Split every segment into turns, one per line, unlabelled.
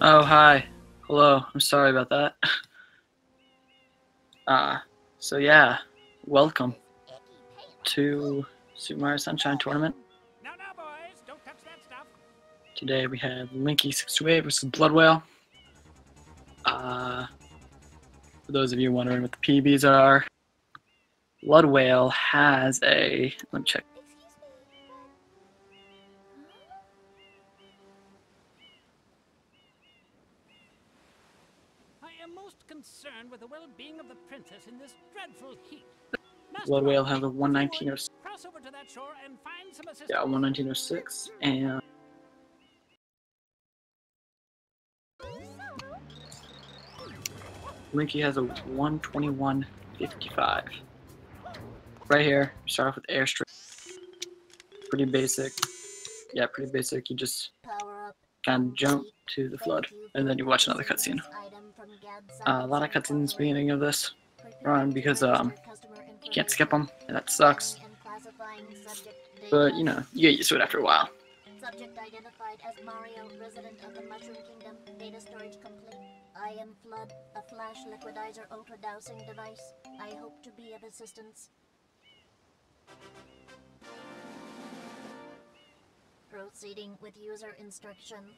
Oh, hi. Hello. I'm sorry about that. So yeah, welcome to Super Mario Sunshine Tournament.
Now, boys, don't touch that stuff.
Today we have linky628 versus Bloodwhale. For those of you wondering what the PBs are, Bloodwhale has a, let me check.
I am most concerned with the well-being of the princess in this dreadful heat.
Bloodwhale has a 119.06.
Cross over to that shore and find some assistance.
Yeah, 119.06, and Linky has a 121.55. Right here, start off with airstrike. Pretty basic. Yeah, pretty basic. You just kind of jump to the flood, and then you watch another cutscene. A lot of cutscenes at the beginning of this run because you can't skip them, and that sucks. But you know, you get used to it after a while.
Subject identified as Mario, resident of the Mushroom Kingdom. Data storage complete. I am Flood, a flash liquidizer ultra dowsing device. I hope to be of assistance. Proceeding with user instruction.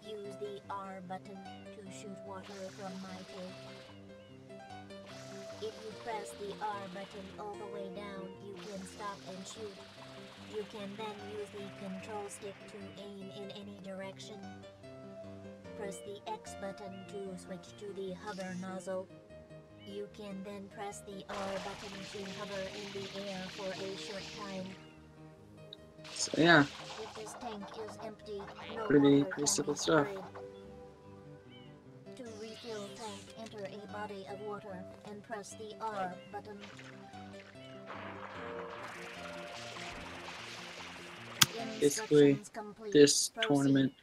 Use the R button to shoot water from my tank. If you press the R button all the way down, you can stop and shoot. You can then use the control stick to aim in any direction. Press the X button to switch to the hover nozzle. You can then press the R button to hover in the air for a short time.
So yeah,
If this tank is empty, no
pretty
water can
simple
be
stuff.
sprayed. To refill tank, enter a body of water and press the R button.
Basically, this tournament,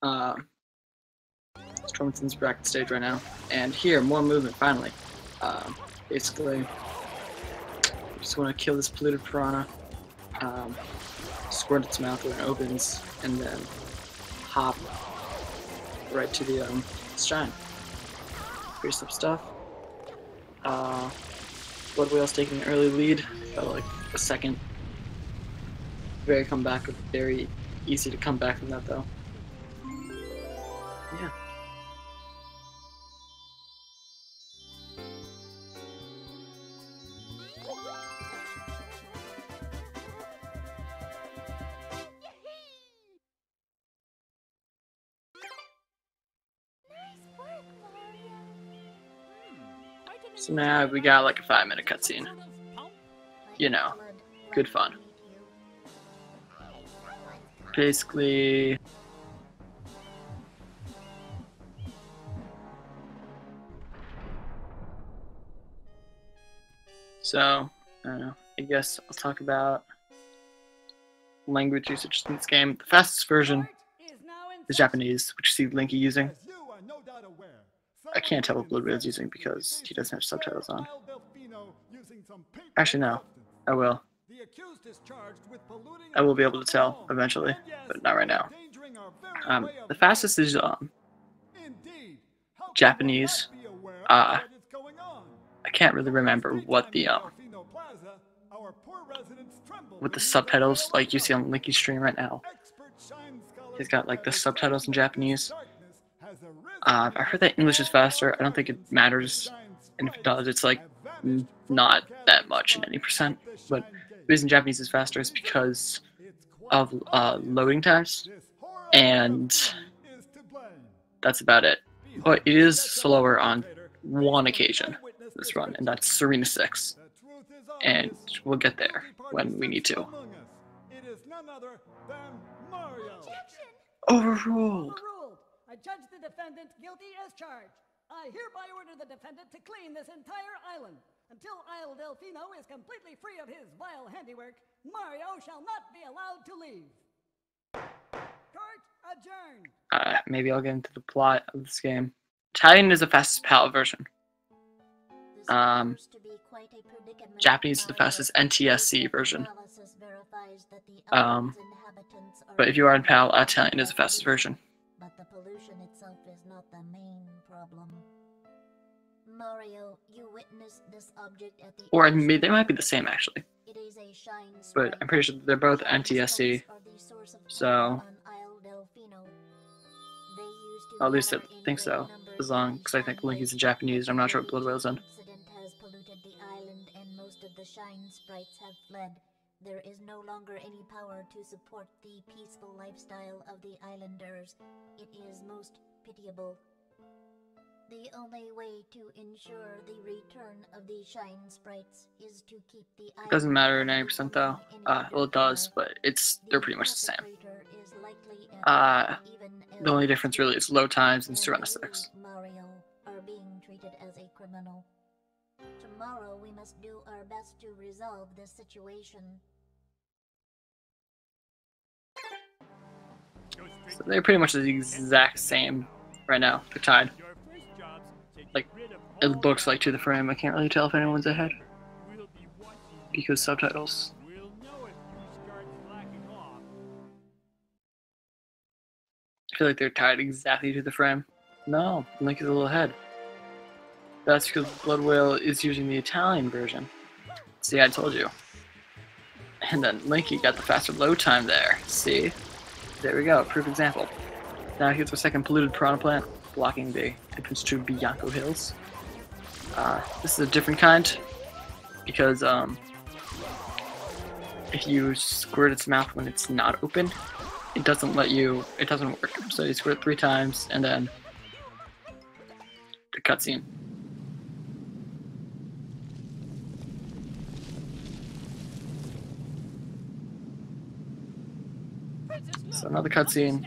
this tournament's in this bracket stage right now, and here, more movement finally. Basically, just want to kill this polluted piranha, squirt its mouth when it opens, and then hop right to the shine. Pretty simple stuff. Bloodwhale's taking an early lead, about like a second. Very easy to come back from that though. Yeah. So now we got like a 5-minute cutscene. You know, good fun. Basically, so I guess I'll talk about language usage in this game. The fastest version is Japanese, which you see Linky using. I can't tell what Bloodwhale is using because he doesn't have subtitles on. Actually, no. I will. I will be able to tell eventually, but not right now. The fastest is Japanese. I can't really remember what the subtitles like you see on Linky's stream right now. He's got like the subtitles in Japanese. I heard that English is faster. I don't think it matters, and if it does, it's like not that much in any percent. But the reason Japanese is faster is because of loading times, and that's about it. But it is slower on one occasion this run, and that's Serena 6, and we'll get there when we need to. Overruled.
I judge the defendant guilty as charged. I hereby order the defendant to clean this entire island. Until Isle Delfino is completely free of his vile handiwork, Mario shall not be allowed to leave. Court adjourned.
Maybe I'll get into the plot of this game. Italian is the fastest PAL version. Japanese is the fastest NTSC version.
inhabitants are...
But if you are in PAL, Italian is the fastest version.
But the pollution itself is not the main problem. Mario, you witnessed this object at the...
Or they might be the same, actually.
It is a shine
But
sprite.
I'm pretty sure they're both
Shine
NTSC.
sprites are the source of
So,
power on Isle Delfino. They used to
at least I
gather in
think
great
so.
numbers
As long,
in
because I think
shine
Linky's in
lakes.
Japanese, I'm not sure what
The
Bloodwhale's in.
incident has polluted the island and most of the shine sprites have fled. There is no longer any power to support the peaceful lifestyle of the islanders. It is most pitiable. The only way to ensure the return of the shine sprites is to keep the island...
It doesn't matter 90% though. Well, it does, but they're pretty much the same. The only difference really is low times and Serena-6.
Mario are being treated as a criminal. Tomorrow we must do our best to resolve this situation.
So they're pretty much the exact same right now. They're tied. Like, it looks like to the frame. I can't really tell if anyone's ahead because subtitles. I feel like they're tied exactly to the frame. No, Link is a little ahead. That's because Bloodwhale is using the Italian version. See, I told you. And then Linky got the faster load time there. See? There we go, proof example. Now here's our second polluted piranha plant, blocking the entrance to Bianco Hills. This is a different kind, because if you squirt its mouth when it's not open, it doesn't work. So you squirt it 3 times, and then the cutscene. So another cutscene,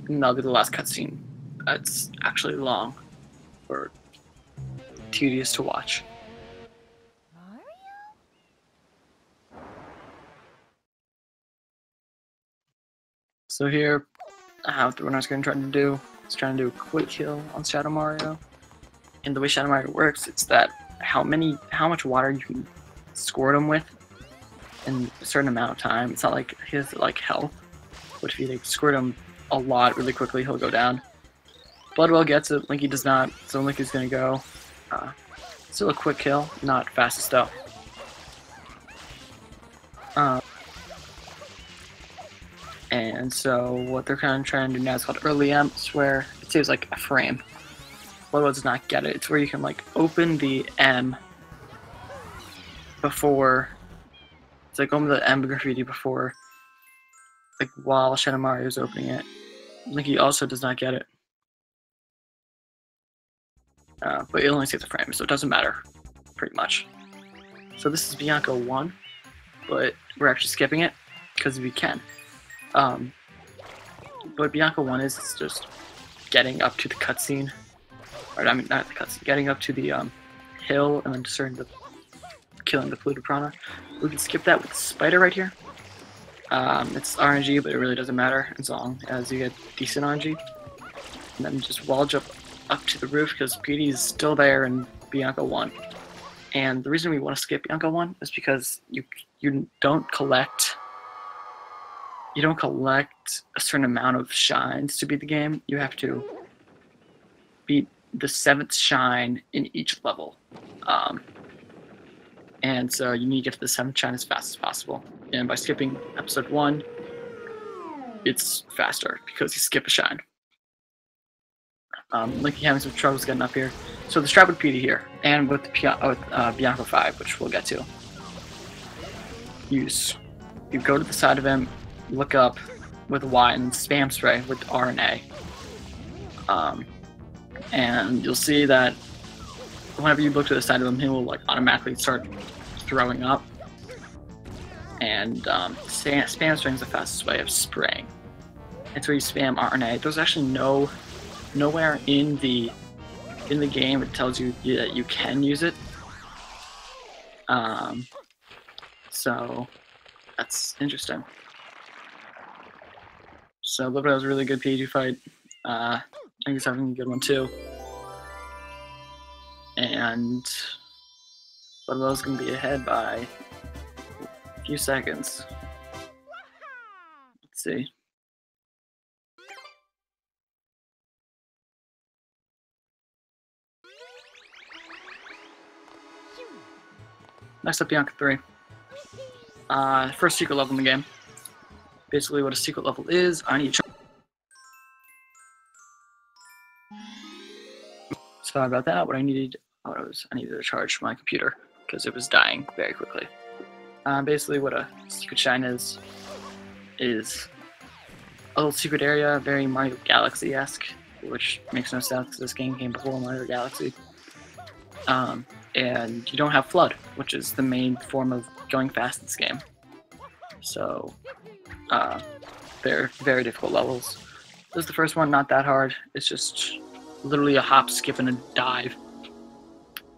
and that'll be the last cutscene. It's actually long, or tedious to watch. So here, what the runner's going to try to do is trying to do a quick kill on Shadow Mario. And the way Shadow Mario works, it's that how much water you can squirt him with in a certain amount of time. It's not like he has like health, but if you squirt him a lot really quickly, he'll go down. Bloodwhale gets it, Linky does not, so Linky's going to go. Still a quick kill, not fastest though. And so what they're kind of trying to do now is called early M's, where it saves like a frame. Bloodwhale does not get it. It's where you can like open the M before. It's like open the M graffiti before, like while Shadow Mario is opening it. Linky also does not get it. But it only saves a frame, so it doesn't matter, pretty much. So this is Bianco 1, but we're actually skipping it, because we can. But Bianco 1 is just getting up to the cutscene. Or, I mean, not the cutscene, getting up to the hill and then starting to killing the polluted piranha. We can skip that with the spider right here. It's RNG, but it really doesn't matter as long as you get decent RNG. And then just wall jump up to the roof because Petey is still there in Bianco 1. And the reason we want to skip Bianco 1 is because you don't collect a certain amount of shines to beat the game. You have to beat the 7th shine in each level. And so you need to get to the 7th shine as fast as possible. And by skipping episode 1, it's faster because you skip a shine. Linky having some troubles getting up here. So the strat with Petey here, and with Bianco 5, which we'll get to. You go to the side of him, look up with Y, and spam spray with R and A. And you'll see that whenever you look to the side of him, he will like automatically start throwing up. And spam spraying is the fastest way of spraying. It's where you spam R and A. There's actually nowhere in the game it tells you that you can use it. So that's interesting. So Bloodwhale was a really good PG fight. I think he's having a good one too. And Bloodwhale's gonna be ahead by a few seconds. Let's see. Next up, Bianca 3. First secret level in the game. Basically, what a secret level is, I need to. Sorry about that. What I needed, I needed to charge my computer because it was dying very quickly. Basically, what a secret shine is a little secret area, very Mario Galaxy-esque, which makes no sense because this game came before Mario Galaxy. And you don't have Flood, which is the main form of going fast in this game. So, they're very difficult levels. This is the first one, not that hard. It's just literally a hop, skip, and a dive.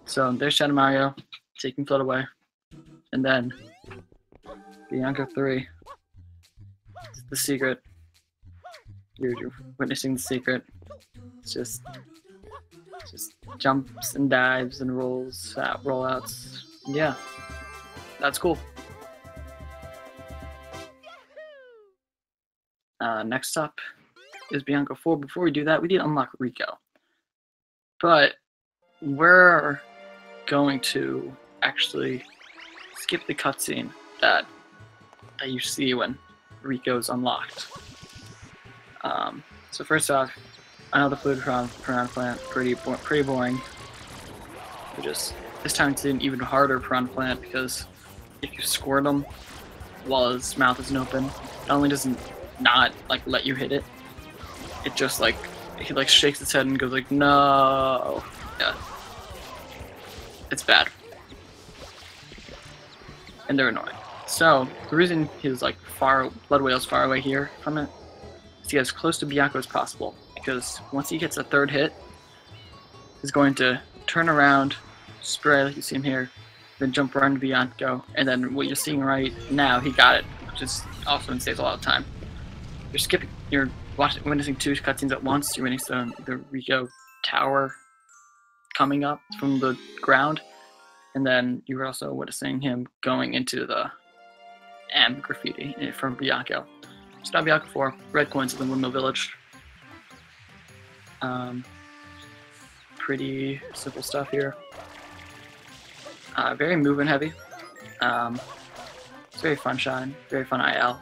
So there's Shadow Mario, taking Flood away. And then Bianca 3. The secret. You're witnessing the secret. It's just jumps and dives and rollouts. Yeah, that's cool. Next up is Bianca 4. Before we do that, we need to unlock Rico. But we're going to actually skip the cutscene that you see when Rico's unlocked. So first off, another fluid piranha plant, pretty boring. This time it's an even harder piranha plant because if you squirt him while his mouth isn't open, not only doesn't not like let you hit it, it just like he like shakes its head and goes like no. Yeah, it's bad, and they're annoying. So the reason he's like Bloodwhale's far away here from it is to get as close to Bianca as possible, because once he gets a third hit, he's going to turn around, spray like you see him here, then jump right into Bianca, and then what you're seeing right now, he got it, which is also saves a lot of time. You're witnessing 2 cutscenes at once. You're witnessing the Rico tower coming up from the ground, and then you're also witnessing him going into the M graffiti from Bianca. It's not Bianca 4. Red coins in the Windmill Village. Pretty simple stuff here. Very movement heavy. It's very fun shine. Very fun IL.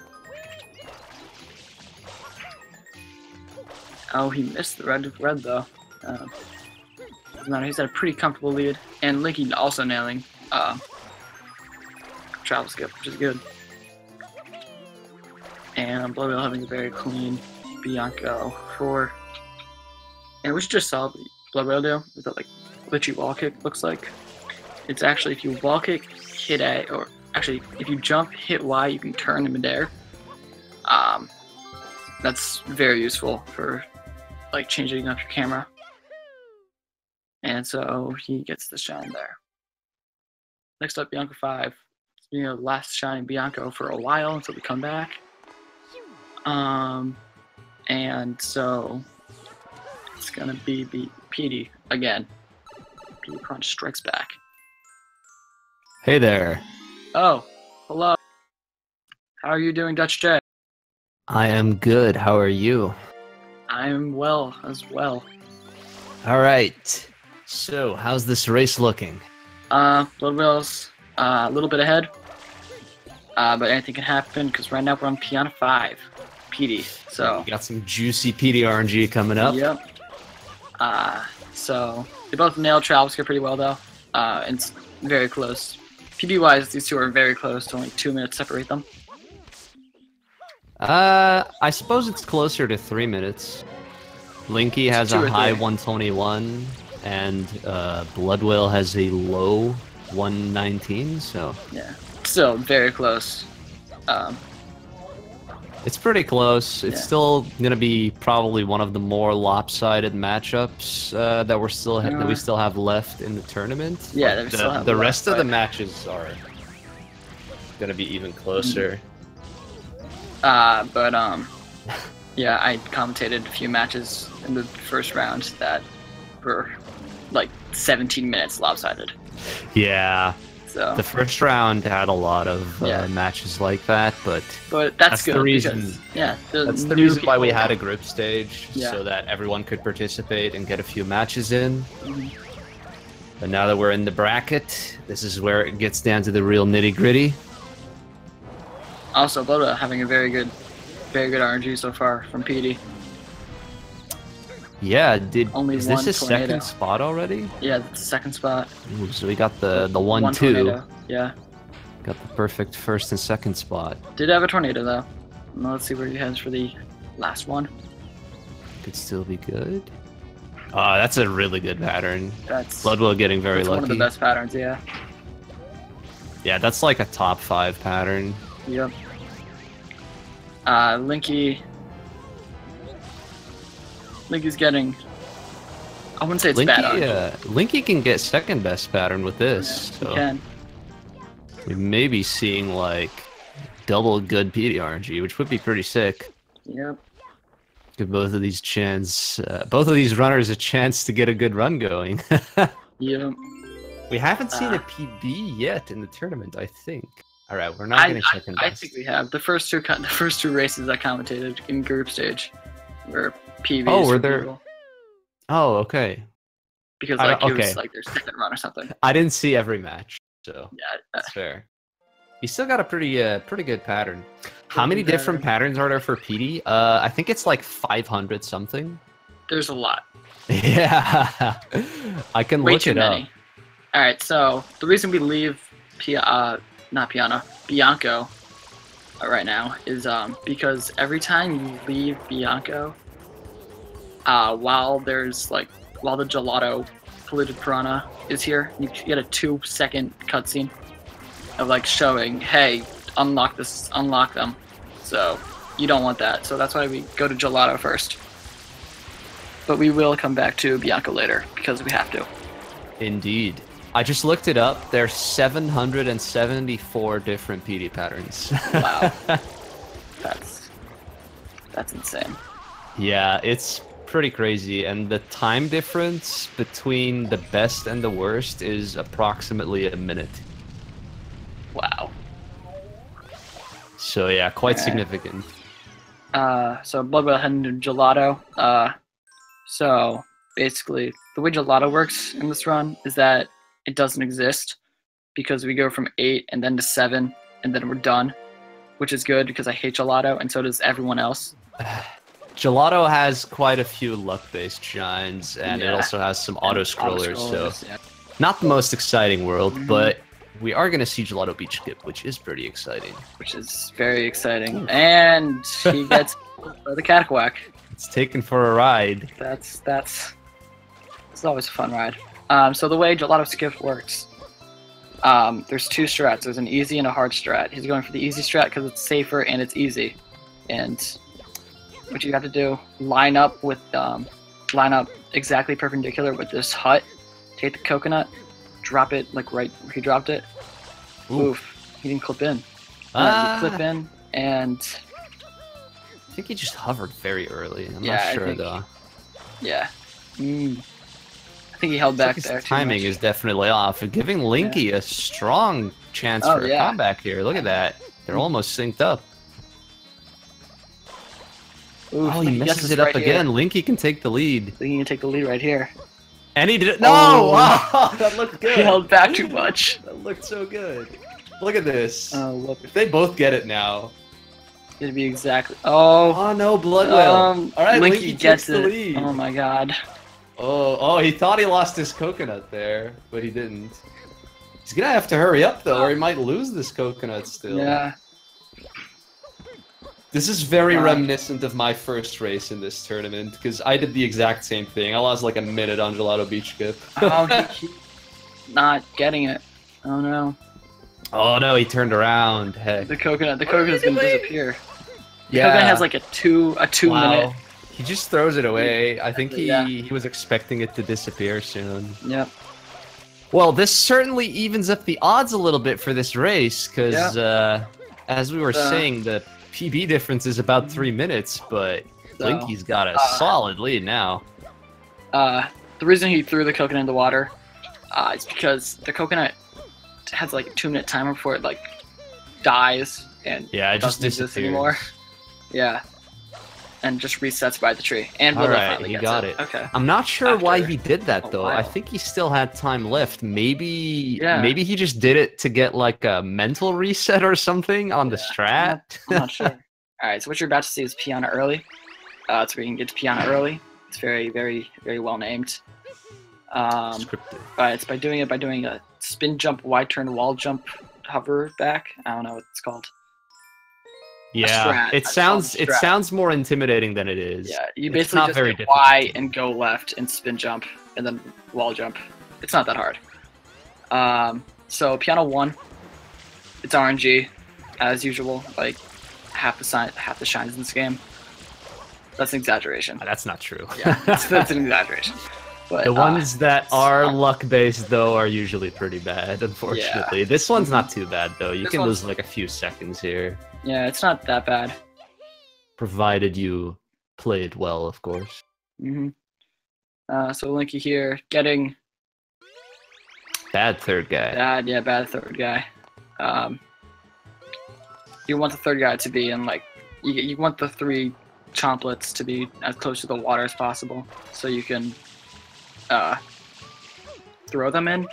Oh, he missed the red though. Doesn't matter. He's at a pretty comfortable lead, and Linky also nailing travel skip, which is good. And Bloodwhale having a very clean Bianca 4. And we should just saw Bloodwhale do with that like glitchy wall kick looks like. It's actually if you wall kick, hit A, or actually if you jump, hit Y, you can turn in midair. That's very useful for like changing up your camera. And so he gets the shine there. Next up, Bianca 5. It's been the last shining Bianca for a while until we come back. And so it's gonna be PD again. PD Crunch strikes back.
Hey there.
Oh, hello. How are you doing, Dutch J?
I am good. How are you?
I'm well as well.
All right. So, how's this race looking?
Bloodwhale's a little bit ahead. But anything can happen because right now we're on Piano 5. PD. So
we got some juicy PD RNG coming up.
Yep. So they both nailed travel skip pretty well though. And it's very close. PD wise, these two are very close to only 2 minutes separate them.
I suppose it's closer to 3 minutes. Linky has a high 121, and Bloodwhale has a low 119. So yeah,
still very close.
It's pretty close. It's still gonna be probably one of the more lopsided matchups that we still have left in the tournament.
Yeah,
the rest of the matches are gonna be even closer.
Yeah, I commentated a few matches in the first round that were like 17 minutes lopsided.
Yeah.
So
the first round had a lot of matches like that, but
that's good.
The reason,
because,
that's the reason why we had a group stage,
Yeah.
so that everyone could participate and get a few matches in.
Mhm.
But now that we're in the bracket, this is where it gets down to the real nitty-gritty.
Also, Bloodwhale having a very good RNG so far from PD.
Yeah,
Only
is
one
this a
tornado.
second spot already?
Yeah, that's the second spot.
Ooh, so we got the
One
1-2.
tornado. Yeah.
Got the perfect first and second spot.
Did have a tornado though. Now let's see where he heads for the last one.
Could still be good. That's a really good pattern.
That's
Bloodwhale getting very lucky.
one of the best patterns, yeah.
Yeah, that's like a top 5 pattern.
Yep. Linky's getting. I wouldn't say it's bad.
Linky can get second best pattern with this.
He
So
can.
we may be seeing like double good PD RNG, which would be pretty sick.
Yep.
Give both of these runners a chance to get a good run going.
Yep.
We haven't seen a PB yet in the tournament, I think. All right, we're not getting second best.
I think we have the first two races I commentated in group stage were PBs.
Oh, were
for
there?
people.
Oh, okay.
Because
I
like
don't-
it was
okay.
like their second run or something.
I didn't see every match, so
Yeah.
that's fair. He still got a pretty good pattern. How many
good
different patterns are there for PD? I think it's like 500 something.
There's a lot.
Yeah, I can
Way
look
too
it up.
many. All right. So the reason we leave Bianco right now is because every time you leave Bianco, while the gelato polluted piranha is here, you get a 2-second cutscene of like showing, hey, unlock them. So you don't want that. So that's why we go to gelato first. But we will come back to Bianco later because we have to.
Indeed. I just looked it up. There's 774 different PD patterns.
Wow. That's insane.
Yeah, it's pretty crazy, and the time difference between the best and the worst is approximately a minute.
Wow.
So yeah, quite significant.
So Bloodwhale heading to gelato. So basically, the way gelato works in this run is that it doesn't exist because we go from 8 and then to 7 and then we're done, which is good because I hate gelato and so does everyone else.
Gelato has quite a few luck-based shines, and it also has some auto-scrollers, so not the most exciting world, but we are going to see Gelato Beach Skip, which is pretty exciting.
Which is very exciting. Ooh. And he gets the Catacwack.
It's taken for a ride.
It's always a fun ride. So the way Gelato Skip works, there's 2 strats. There's an easy and a hard strat. He's going for the easy strat because it's safer and it's easy. And what you have to do, line up exactly perpendicular with this hut. Take the coconut, drop it like right where he dropped it. Oof, he didn't clip in. You clip in, and
I think he just hovered very early. I'm not sure though.
Yeah. I think he held back there.
His timing is definitely off, giving Linky a strong chance for a comeback here. Look at that. They're almost synced up.
Ooh,
he messes it up again. Linky can take the lead.
Linky can take the lead right here.
And he did it. No! Oh, that looked good.
He held back too much.
That looked so good. Look at this.
Oh, look.
If they both get it now.
It'd be exactly. Oh
no, Bloodwhale.
All right, Linky gets the lead. Oh my god.
Oh, he thought he lost his coconut there, but he didn't. He's gonna have to hurry up though, or he might lose this coconut still.
Yeah.
This is very reminiscent of my first race in this tournament, because I did the exact same thing. I lost like a minute on Gelato Beach Skip.
Oh, he's not getting it. Oh no.
Oh no, he turned around. Heck.
The coconut's gonna disappear. The coconut has like a two minute.
He just throws it away. I think he was expecting it to disappear soon.
Yep.
Well, this certainly evens up the odds a little bit for this race, because as we were saying, the PB difference is about 3 minutes, but Linky's got a solid lead now.
The reason he threw the coconut in the water is because the coconut has like a 2-minute timer before it like dies and
it just
doesn't exist
disappears
anymore. Yeah. And just resets by the tree. And
all
Willow
right,
finally
he
gets
got it.
Okay.
I'm not sure why
After
he did that though. I
while.
think he still had time left. Maybe
Yeah.
maybe he just did it to get like a mental reset or something on the strat.
I'm not sure. All right, so what you're about to see is Piana early. So we can get to Piana early. It's very, very, very well named.
Scripted.
But it's by doing a spin jump, wide turn, wall jump, hover back. I don't know what it's called.
Yeah, it sounds more intimidating than it is.
Yeah, you
It's
basically
not
just
very
hit
difficult.
Y and go left and spin jump and then wall jump. It's not that hard. So Piano 1, it's RNG as usual. Like half the shines in this game. That's an exaggeration.
That's not true.
Yeah, that's an exaggeration. But,
the ones that are luck-based, though, are usually pretty bad, unfortunately.
Yeah.
This one's not too bad, though. You
This
can
one's-
lose like a few seconds here.
Yeah, it's not that bad.
Provided you play it well, of course.
So Linky here, getting
Bad third guy.
bad third guy. You want the third guy to be in like, you want the 3 chomplets to be as close to the water as possible, so you can throw them in.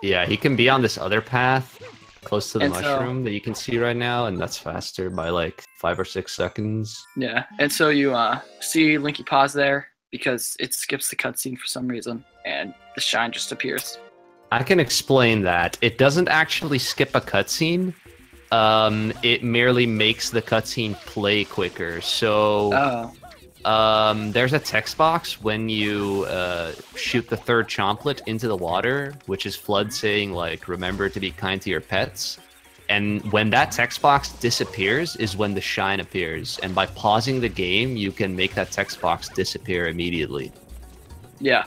Yeah, he can be on this other path, close to the
And so-
mushroom that you can see right now, and that's faster by like 5 or 6 seconds.
Yeah, and so you see Linky pause there because it skips the cutscene for some reason, and the shine just appears.
I can explain that. It doesn't actually skip a cutscene. It merely makes the cutscene play quicker. So there's a text box when you shoot the third chomplet into the water, which is Flood saying like, remember to be kind to your pets. And when that text box disappears is when the shine appears. And by pausing the game, you can make that text box disappear immediately.
Yeah.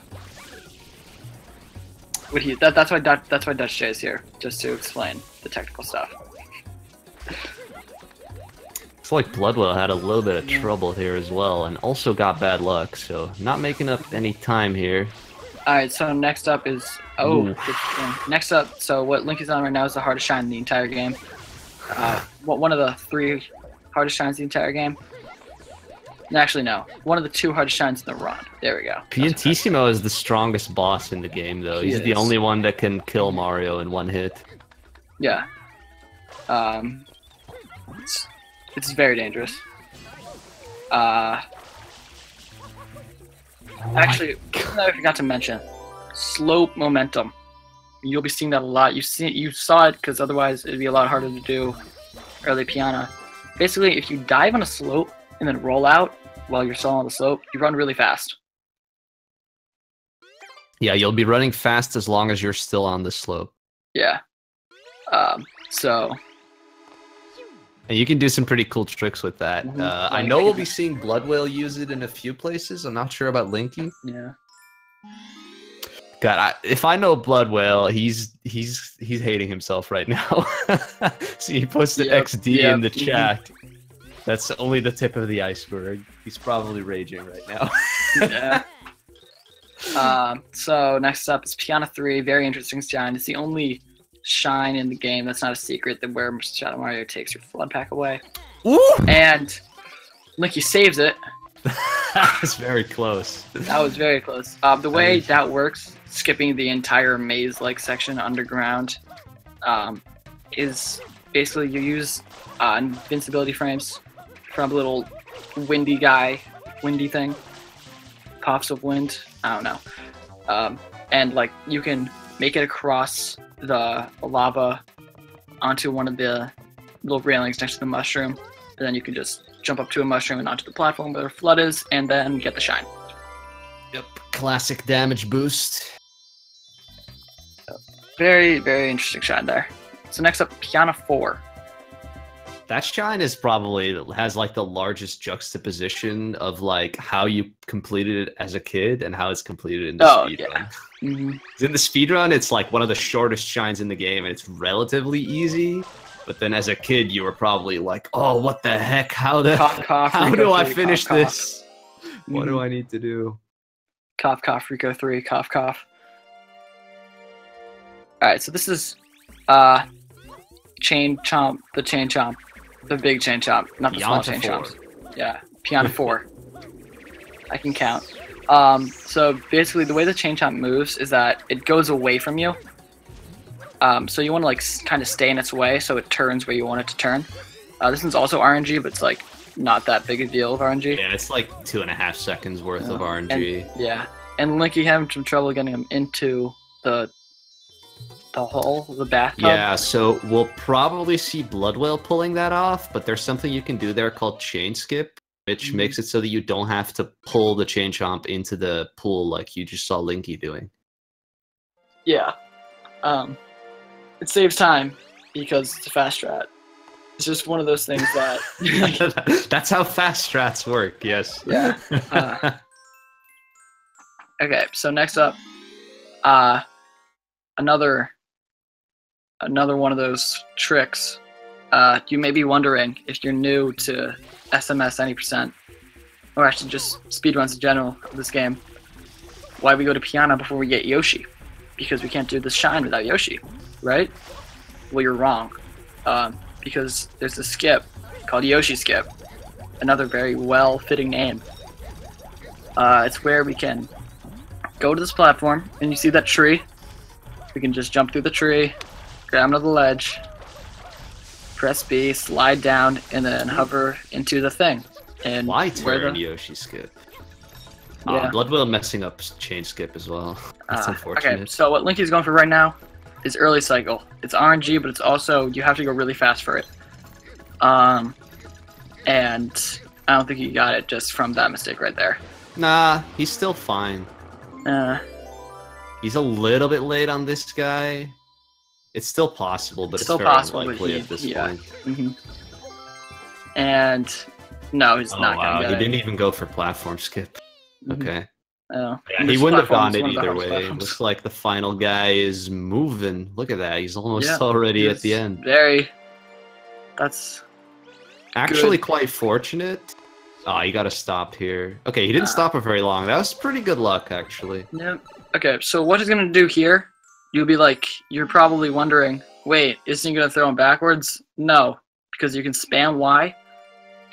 That's why Dutch J is here, just to explain the technical stuff.
It's like Bloodwhale had a little bit of trouble here as well, and also got bad luck, so not making up any time here.
Alright, so next up is... good thing. Next up, so what Link is on right now is the hardest shine in the entire game. One of the 3 hardest shines in the entire game. Actually, no. One of the 2 hardest shines in the run. There we go.
Piantissimo is the strongest boss in the game, though. He's the only one that can kill Mario in 1 hit.
Yeah. It's very dangerous. Actually, something I forgot to mention: slope momentum. You'll be seeing that a lot. You saw it because otherwise it'd be a lot harder to do early piano. Basically, if you dive on a slope and then roll out while you're still on the slope, you run really fast.
Yeah, you'll be running fast as long as you're still on the slope.
Yeah. So.
And you can do some pretty cool tricks with that. I know we'll be seeing Bloodwhale use it in a few places. I'm not sure about Linky.
Yeah.
God, if I know Bloodwhale, he's hating himself right now. See, he posted XD in the chat. That's only the tip of the iceberg. He's probably raging right now.
Yeah. So next up is Piano 3. Very interesting shine. It's the only shine in the game that's not a secret, that where Shadow Mario takes your flood pack away.
Ooh!
And Linky saves it.
That was very close.
That was very close. The way that works, skipping the entire maze-like section underground, is basically you use invincibility frames from a little windy thing. Puffs of wind. I don't know. And like you can make it across the lava onto one of the little railings next to the mushroom, and then you can just jump up to a mushroom and onto the platform where the flood is, and then get the shine.
Yep, classic damage boost.
Very, very interesting shine there. So next up, Piano 4.
That shine is probably has like the largest juxtaposition of like how you completed it as a kid and how it's completed in the speedrun.
Mm-hmm.
In the speedrun, it's like one of the shortest shines in the game, and it's relatively easy. But then as a kid, you were probably like, "Oh, what the heck? How do I finish this? What do I need to do?"
Cough, cough, Rico 3, cough, cough. All right, so this is Chain Chomp, the Chain Chomp, the big Chain Chomp, not the small Chain Chomps. Yeah, Piana 4. I can count. So basically, the way the Chain Chomp moves is that it goes away from you. So you want to like kind of stay in its way, so it turns where you want it to turn. This one's also RNG, but it's like not that big a deal of RNG.
Yeah, it's like 2.5 seconds worth of RNG.
And Linky having some trouble getting him into the hole, the bathtub.
Yeah, so we'll probably see Bloodwhale pulling that off, but there's something you can do there called Chain Skip, which makes it so that you don't have to pull the Chain Chomp into the pool like you just saw Linky doing.
Yeah. It saves time because it's a fast strat. It's just one of those things that...
That's how fast strats work, yes.
Yeah. Okay, so next up, another one of those tricks. You may be wondering if you're new to SMS Any Percent, or actually just speedruns in general of this game, why we go to Piana before we get Yoshi, because we can't do this shine without Yoshi, right? Well, you're wrong, because there's a skip called Yoshi Skip, another very well-fitting name. It's where we can go to this platform, and you see that tree? We can just jump through the tree, grab onto the ledge, press B, slide down, and then hover into the thing. And
why turn Yoshi Skip?
Yeah.
Bloodwhale messing up Chain Skip as well. That's unfortunate.
Okay, so what Linky's going for right now is early cycle. It's RNG, but it's also, you have to go really fast for it. And I don't think he got it just from that mistake right there.
Nah, he's still fine. He's a little bit late on this guy. It's still possible, but it's very unlikely at this point.
And no, he's not going to get it.
He didn't even go for platform skip. Okay.
Oh.
Yeah, he wouldn't have gone it either way. It looks like the final guy is moving. Look at that. He's almost already at the end.
That's
actually quite fortunate. Oh, you got to stop here. Okay, he didn't stop it very long. That was pretty good luck, actually.
Yep. Okay, so what he's going to do here, you'll be like, you're probably wondering, wait, isn't he going to throw him backwards? No, because you can spam Y,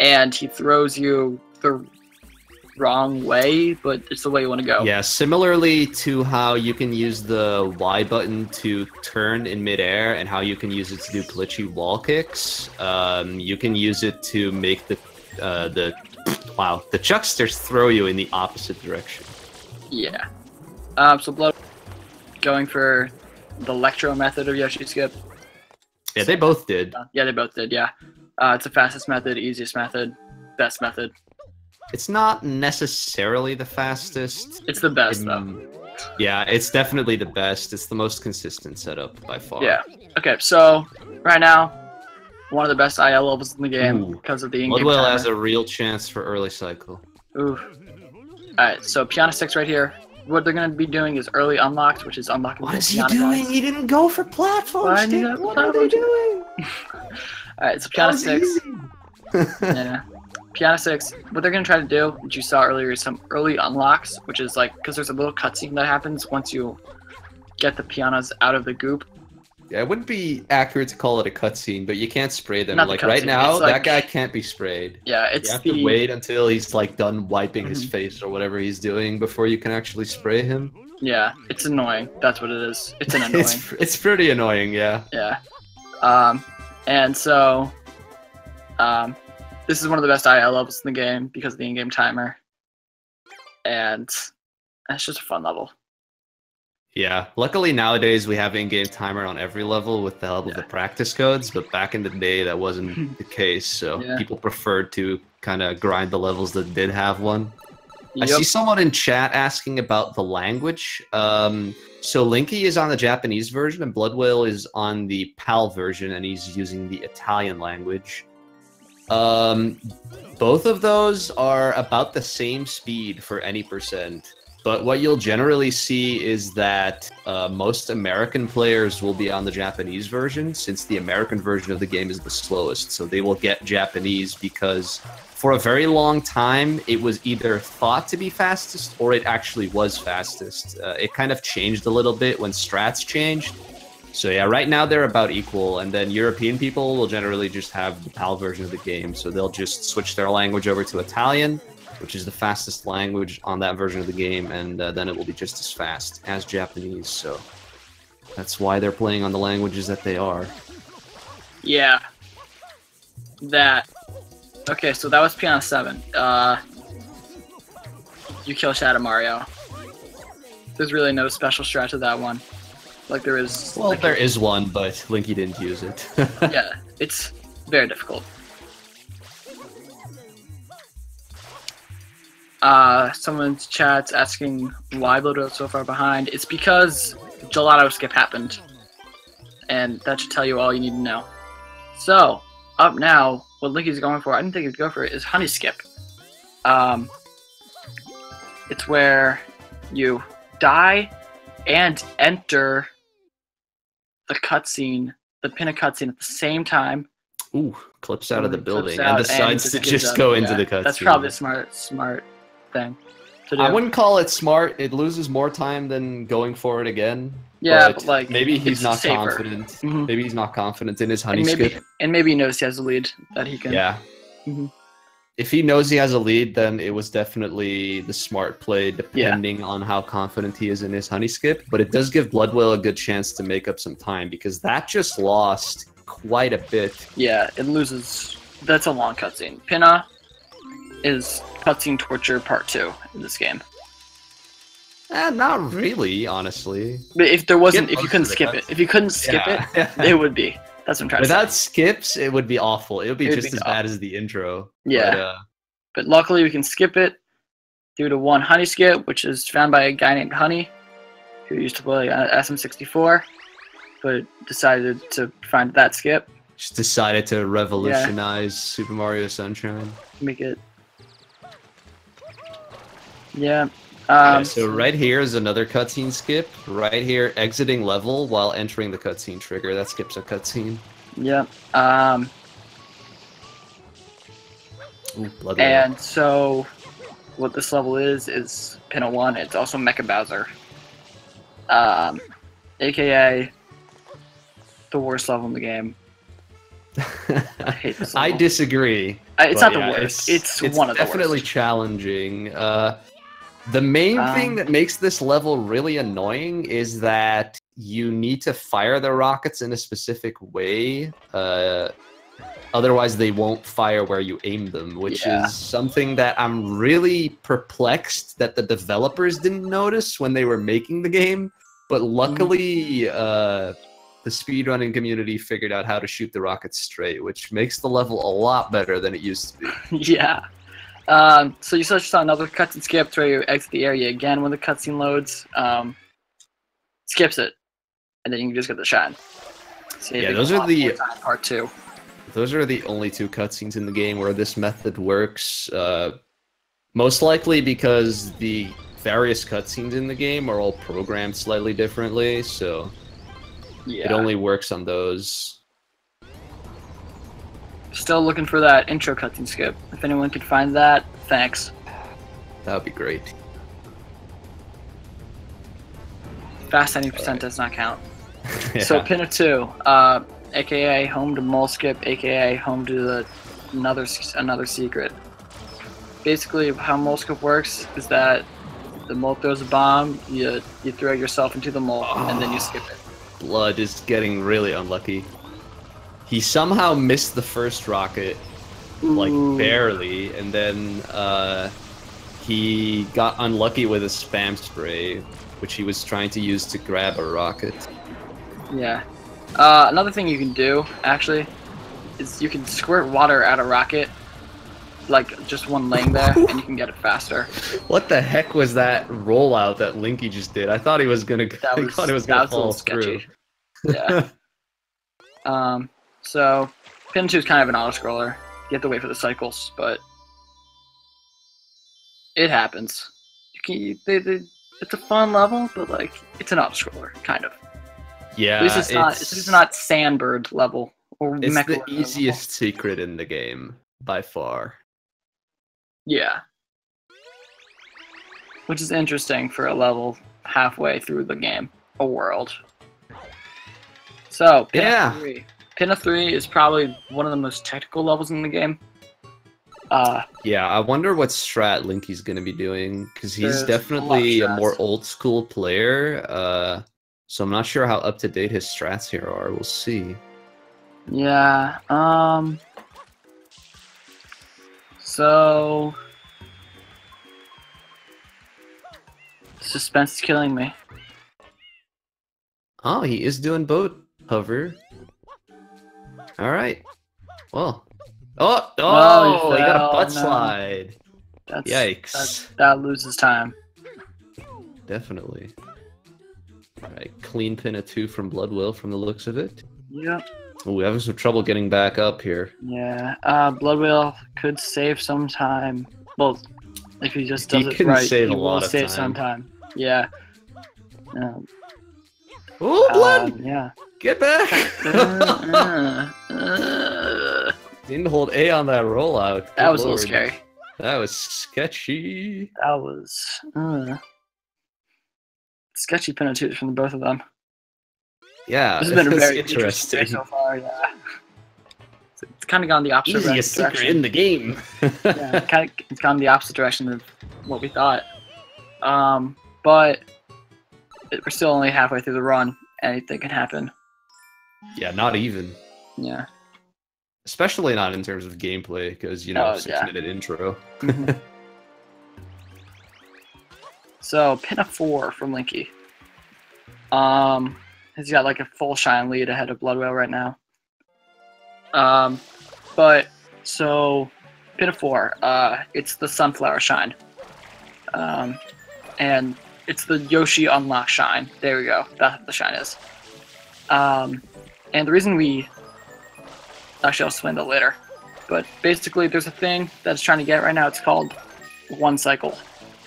and he throws you the wrong way, but it's the way you want to go.
Yeah, similarly to how you can use the Y button to turn in midair and how you can use it to do glitchy wall kicks, you can use it to make the chucksters throw you in the opposite direction.
Yeah. So Blood going for the Electro method of Yoshi Skip.
Yeah, they both did.
Yeah, they both did, yeah. It's the fastest method, easiest method, best method.
It's not necessarily the fastest.
It's the best, though.
Yeah, it's definitely the best. It's the most consistent setup by far.
Yeah. Okay, so right now, one of the best IL levels in the game because of the in-game
Bloodwhale has a real chance for early cycle.
Ooh. Alright, so Piana 6 right here. What they're going to be doing is early unlocked, which is unlocking
What is he doing?
Guys.
He didn't go for platforms. What are they doing?
Alright, so Piana 6. Yeah. Piana 6, what they're going to try to do, which you saw earlier, is some early unlocks, which is like, because there's a little cutscene that happens once you get the pianas out of the goop.
Yeah, it wouldn't be accurate to call it a cutscene, but you can't spray them.
Not
like
the
right now,
like,
that guy can't be sprayed.
Yeah, it's
you have to wait until he's like done wiping his face or whatever he's doing before you can actually spray him.
Yeah, it's annoying. That's what it is. It's an annoying.
It's pretty annoying, yeah.
Yeah. And so, this is one of the best IL levels in the game because of the in-game timer. And it's just a fun level.
Yeah, luckily nowadays we have in-game timer on every level with the help of the practice codes, but back in the day that wasn't the case, so people preferred to kind of grind the levels that did have one. I see someone in chat asking about the language. So Linky is on the Japanese version and Bloodwhale is on the PAL version and he's using the Italian language. Both of those are about the same speed for any percent. But what you'll generally see is that most American players will be on the Japanese version, since the American version of the game is the slowest. So they will get Japanese because for a very long time, it was either thought to be fastest or it actually was fastest. It kind of changed a little bit when strats changed. So yeah, right now they're about equal, and then European people will generally just have the PAL version of the game, so they'll just switch their language over to Italian, which is the fastest language on that version of the game, and then it will be just as fast as Japanese, so that's why they're playing on the languages that they are.
Yeah. That. Okay, so that was Piano 7. You kill Shadow Mario. There's really no special strat to that one. Like there is...
Well,
like,
there is one, but Linky didn't use it.
Yeah, it's very difficult. Someone's chat's asking why Bloodwhale's so far behind. It's because Gelato Skip happened. And that should tell you all you need to know. So, up now, what Linky's going for, I didn't think he'd go for it, is Honey Skip. It's where you die and enter the cutscene, the Pinna cutscene at the same time.
Ooh, clips out of the building and decides to just go into the cutscene.
That's probably a smart thing to do.
I wouldn't call it smart. It loses more time than going for it again.
Yeah, but like
maybe he's not
safer.
Confident.
Mm-hmm.
Maybe he's not confident in his honey skip.
And maybe he knows he has a lead that he can.
Yeah.
Mm-hmm.
If he knows he has a lead, then it was definitely the smart play, depending on how confident he is in his honey skip. But it does give Bloodwhale a good chance to make up some time, because that just lost quite a bit.
Yeah, it loses. That's a long cutscene. Pinna is cutscene torture part 2 in this game.
Not really, honestly.
But if there wasn't, if you couldn't skip it, it would be. That's what I'm trying to say.
Without skips, it would be awful. It would be just as bad as the intro.
Yeah. But luckily we can skip it due to one honey skip, which is found by a guy named Honey, who used to play SM64, but decided to find that skip.
Just decided to revolutionize Super Mario Sunshine.
Make it. Yeah.
So right here is another cutscene skip. Right here, exiting level while entering the cutscene trigger. That skips a cutscene.
Yeah.
Ooh,
and so, what this level is Pinna 1. It's also Mecha Bowser. AKA the worst level in the game. I hate this level.
I disagree.
It's not the worst. It's one of the worst.
It's definitely challenging. The main thing that makes this level really annoying is that you need to fire the rockets in a specific way. Otherwise, they won't fire where you aim them, which is something that I'm really perplexed that the developers didn't notice when they were making the game. But luckily, the speedrunning community figured out how to shoot the rockets straight, which makes the level a lot better than it used to be.
Yeah. So you saw another cutscene skip where you exit the area again when the cutscene loads. Skips it, and then you can just get the shot. So
yeah, those are the
part 2.
Those are the only 2 cutscenes in the game where this method works. Most likely because the various cutscenes in the game are all programmed slightly differently, so it only works on those.
Still looking for that intro cutscene skip. If anyone could find that, thanks.
That would be great.
Fast 90% does not count.
Yeah.
So Pinna 2, aka home to mole skip, aka home to another secret. Basically, how mole skip works is that the mole throws a bomb, you throw yourself into the mole, and then you skip it.
Blood is getting really unlucky. He somehow missed the first rocket, like barely, and then he got unlucky with a spam spray, which he was trying to use to grab a rocket.
Yeah. Another thing you can do, actually, is you can squirt water at a rocket, like just one laying there, and you can get it faster.
What the heck was that rollout that Linky just did? I thought he was gonna. I thought it was gonna fall through.
Yeah. So, Pinna 2 is kind of an auto-scroller. You have to wait for the cycles, but it happens. It's a fun level, but like it's an auto-scroller, kind of.
Yeah,
at least it's not Sandbird level or
it's
Mecha
the easiest secret in the game by far.
Yeah, which is interesting for a level halfway through the game, a world. So, Pinna 3. Pinna 3 is probably one of the most technical levels in the game.
Yeah, I wonder what strat Linky's going to be doing, because he's definitely a more old-school player, so I'm not sure how up-to-date his strats here are. We'll see.
Yeah, so... Suspense is killing me.
Oh, he is doing boat hover. Alright. Well. Oh, he got a butt slide. Yikes.
That loses time.
Definitely. Alright, clean Pinna 2 from Bloodwhale from the looks of it.
Yep.
Oh, we're having some trouble getting back up here.
Yeah, Bloodwhale could save some time. Well, if he just does it right, he will save some time. Yeah.
Oh, Blood!
Yeah.
Get back! Didn't hold A on that rollout.
That was a little scary.
That was sketchy.
That was sketchy penalties from both of them.
Yeah,
this has been a very
interesting
day so far. Yeah, it's kind of gone the opposite
Easiest
direction.
secret in the game.
Yeah, it's gone the opposite direction of what we thought. But we're still only halfway through the run. Anything can happen.
Yeah, not even.
Yeah.
Especially not in terms of gameplay, because, you know, 6-minute intro.
So, Pinna 4 from Linky. He's got like a full shine lead ahead of Bloodwhale right now. But, so, Pinna 4, it's the Sunflower Shine. And it's the Yoshi Unlock Shine. There we go. That's what the shine is. And the reason we... Actually, I'll explain that later. But basically, there's a thing that's trying to get right now. It's called One Cycle.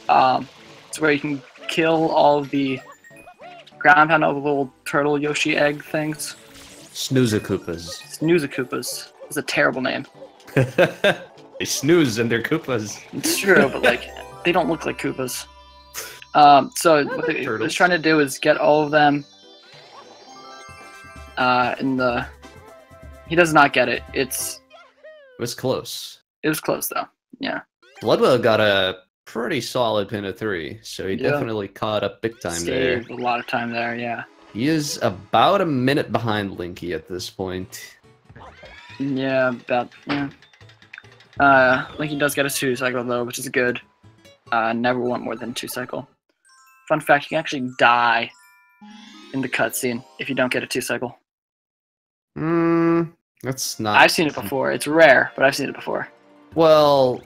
It's where you can kill all of the ground pound, all the little turtle Yoshi egg things.
Snooze-a-Koopas.
Snooze-a-Koopas. It's a terrible name.
They snooze and they're Koopas.
It's true, but like they don't look like Koopas. So what they're trying to do is get all of them in the... He does not get it. It
was close.
It was close, though. Yeah.
Bloodwhale got a pretty solid Pinna 3, so he definitely caught up big time there.
Saved a lot of time there, yeah.
He is about a minute behind Linky at this point.
Yeah, Linky does get a 2-cycle, though, which is good. Never want more than 2-cycle. Fun fact, you can actually die in the cutscene if you don't get a 2-cycle.
That's not...
I've seen it before. It's rare, but I've seen it before.
Well,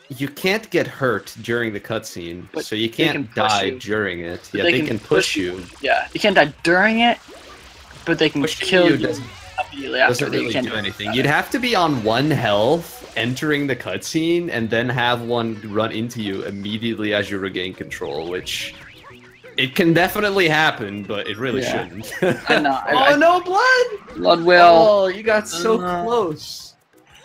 you can't get hurt during the cutscene, so you can't die during it. Yeah, they can push you.
Yeah, you can't die during it, but they can kill you immediately after.
Doesn't really do anything. You'd have to be on 1 health entering the cutscene, and then have one run into you immediately as you regain control, which... It can definitely happen, but it really shouldn't.
I know.
Oh no, Blood!
Bloodwhale.
Oh, you got so close.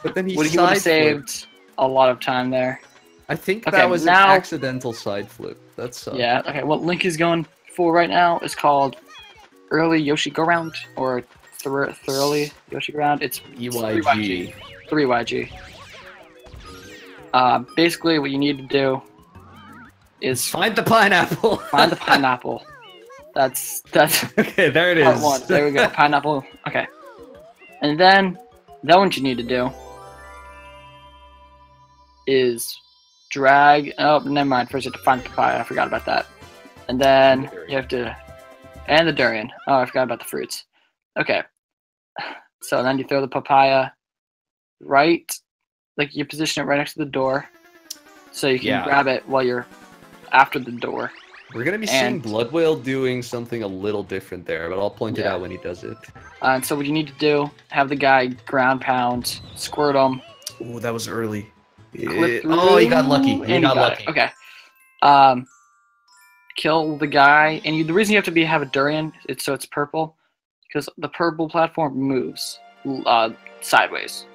But then he
would have saved a lot of time there.
I think that was an accidental side flip. That sucks.
Yeah, okay. What Link is going for right now is called Early Yoshi Go Round, or Thoroughly Yoshi Go Round. It's
EYG.
3YG. Basically, what you need to do is
find the pineapple.
Find the pineapple. That's
okay. There it is.
Part 1. There we go. Pineapple. Okay. And then what you need to do is drag. Oh, never mind. First you have to find the papaya. I forgot about that. And then you have to, and the durian. Oh, I forgot about the fruits. Okay. So then you throw the papaya right, like you position it right next to the door, so you can grab it while you're after the door.
We're gonna be seeing Bloodwhale doing something a little different there, but I'll point it out when he does it.
And so what you need to do, have the guy ground pound, squirt him.
Oh, that was early. Oh, he got lucky. He got lucky.
Okay. Kill the guy, and the reason you have to have a durian is so it's purple, because the purple platform moves sideways,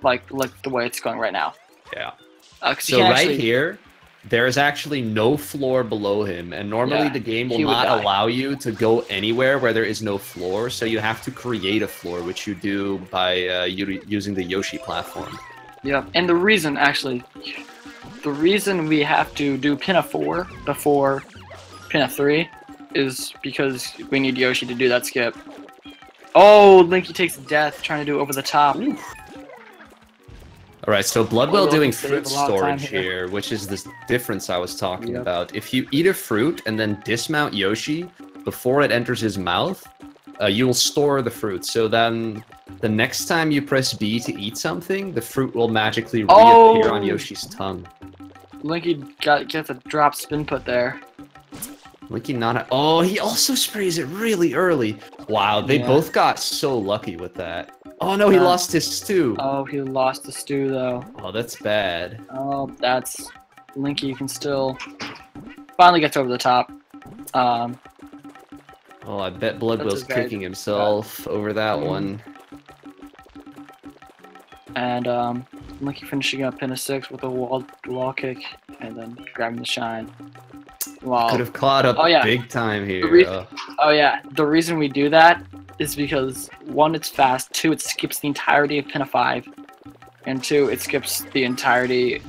like the way it's going right now.
Yeah. So right here, there is actually no floor below him, and normally the game will not allow you to go anywhere where there is no floor, so you have to create a floor, which you do by using the Yoshi platform.
Yeah, and the reason, actually, the reason we have to do Pinna 4 before Pinna 3 is because we need Yoshi to do that skip. Oh, Linky takes death trying to do over the top.
Alright, so Bloodwhale doing fruit storage here, which is this difference I was talking about. If you eat a fruit and then dismount Yoshi before it enters his mouth, you'll store the fruit. So then the next time you press B to eat something, the fruit will magically reappear on Yoshi's tongue.
Linky gets a drop spin put there.
Linky not... Oh, he also sprays it really early. Wow, they both got so lucky with that. Oh no, he lost his stew.
Oh, he lost the stew though.
Oh, that's bad.
Oh, that's... Linky can still... Finally gets over the top.
Oh, I bet Bloodwhale's kicking himself over that one.
And Linky finishing up Pinna 6 with a wall kick and then grabbing the shine. Wow.
Could have caught up big time here.
The reason we do that is because 1, it's fast, 2, it skips the entirety of Pinna 5, and 2, it skips the entirety,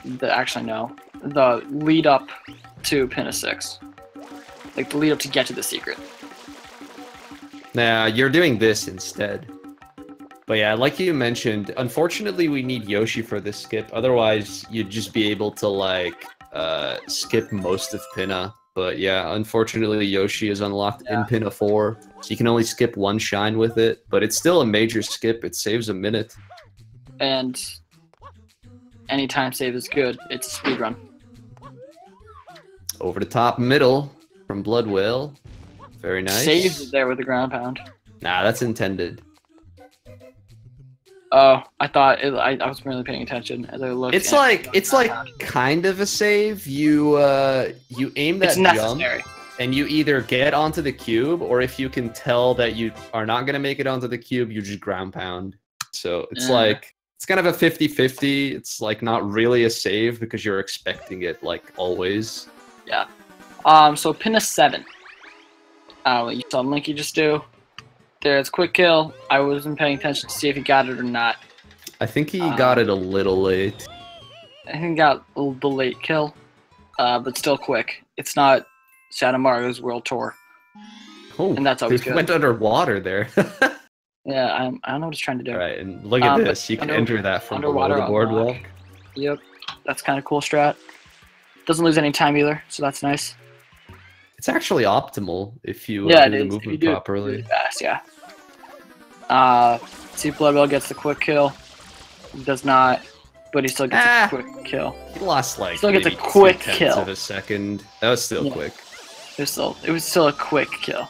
the lead up to Pinna 6. Like the lead up to get to the secret.
Nah, you're doing this instead. But yeah, like you mentioned, unfortunately we need Yoshi for this skip, otherwise you'd just be able to like skip most of Pinna. But yeah, unfortunately Yoshi is unlocked in Pinna 4, so you can only skip 1 shine with it, but it's still a major skip, it saves a minute.
And any time save is good, it's a speedrun.
Over the top middle from Bloodwhale. Very nice.
Saves there with the ground pound.
Nah, that's intended.
Oh, I thought I wasn't really paying attention as I looked.
It's like kind of a save. You aim that jump, and you either get onto the cube, or if you can tell that you are not gonna make it onto the cube, you just ground pound. So it's like it's kind of a 50-50. It's like not really a save because you're expecting it like always.
Yeah. So Pinna 7. You saw Linky just do. There's quick kill. I wasn't paying attention to see if he got it or not.
I think he got it a little late.
I think he got the late kill, but still quick. It's not Shadow Mario's World Tour.
Oh,
and that's always good.
He went underwater there.
Yeah, I don't know what he's trying to do.
All right, and look at this. You can enter that from below the boardwalk.
Yep, that's kind of cool strat. Doesn't lose any time either, so that's nice.
It's actually optimal if you do the movement properly.
Really fast, yeah. See, Bloodwhale gets the quick kill. He does not, but he still gets a quick kill.
He lost like
still gets a quick kill
of a second. That was still quick.
It was still a quick kill.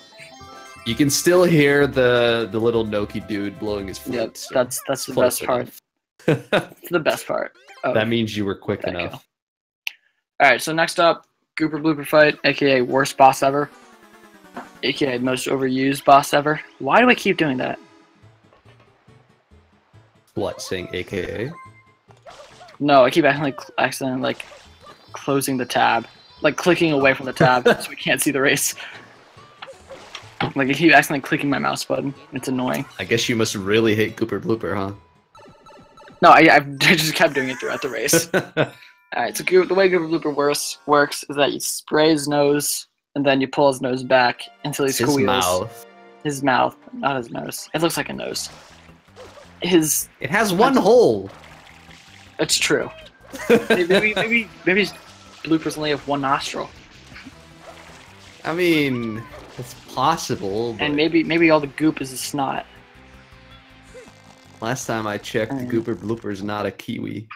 You can still hear the little Noki dude blowing his flute.
Yep, so that's the best part. That's the best part.
That means you were quick enough.
All right, so next up, Gooper Blooper fight, aka worst boss ever, aka most overused boss ever. Why do I keep doing that?
What, saying AKA?
No, I keep accidentally like closing the tab, like clicking away from the tab so we can't see the race. Like I keep accidentally clicking my mouse button. It's annoying.
I guess you must really hate Gooper Blooper, huh?
No, I just kept doing it throughout the race. Alright, so the way Gooper Blooper works is that you spray his nose, and then you pull his nose back until he squeals.
His mouth.
His mouth, not his nose. It looks like a nose.
It has one hole.
It's true. maybe bloopers only have one nostril.
I mean, it's possible.
And maybe all the goop is a snot.
Last time I checked, the Gooper Blooper is not a kiwi.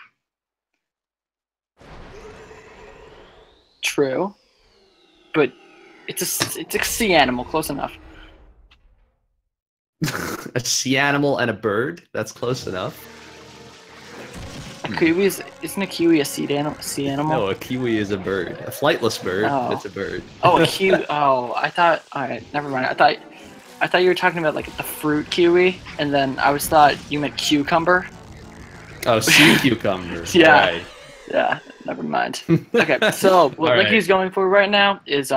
True, but it's a sea animal. Close enough.
A sea animal and a bird. That's close enough.
A kiwi isn't a kiwi a sea animal?
No, a kiwi is a bird. A flightless bird. Oh. It's a bird.
Oh, a kiwi. Oh, I thought. All right, never mind. I thought you were talking about like the fruit kiwi, and then I thought you meant cucumber.
Oh, sea cucumber.
Yeah.
Right.
Yeah, never mind. Okay, so what Linky's going for right now is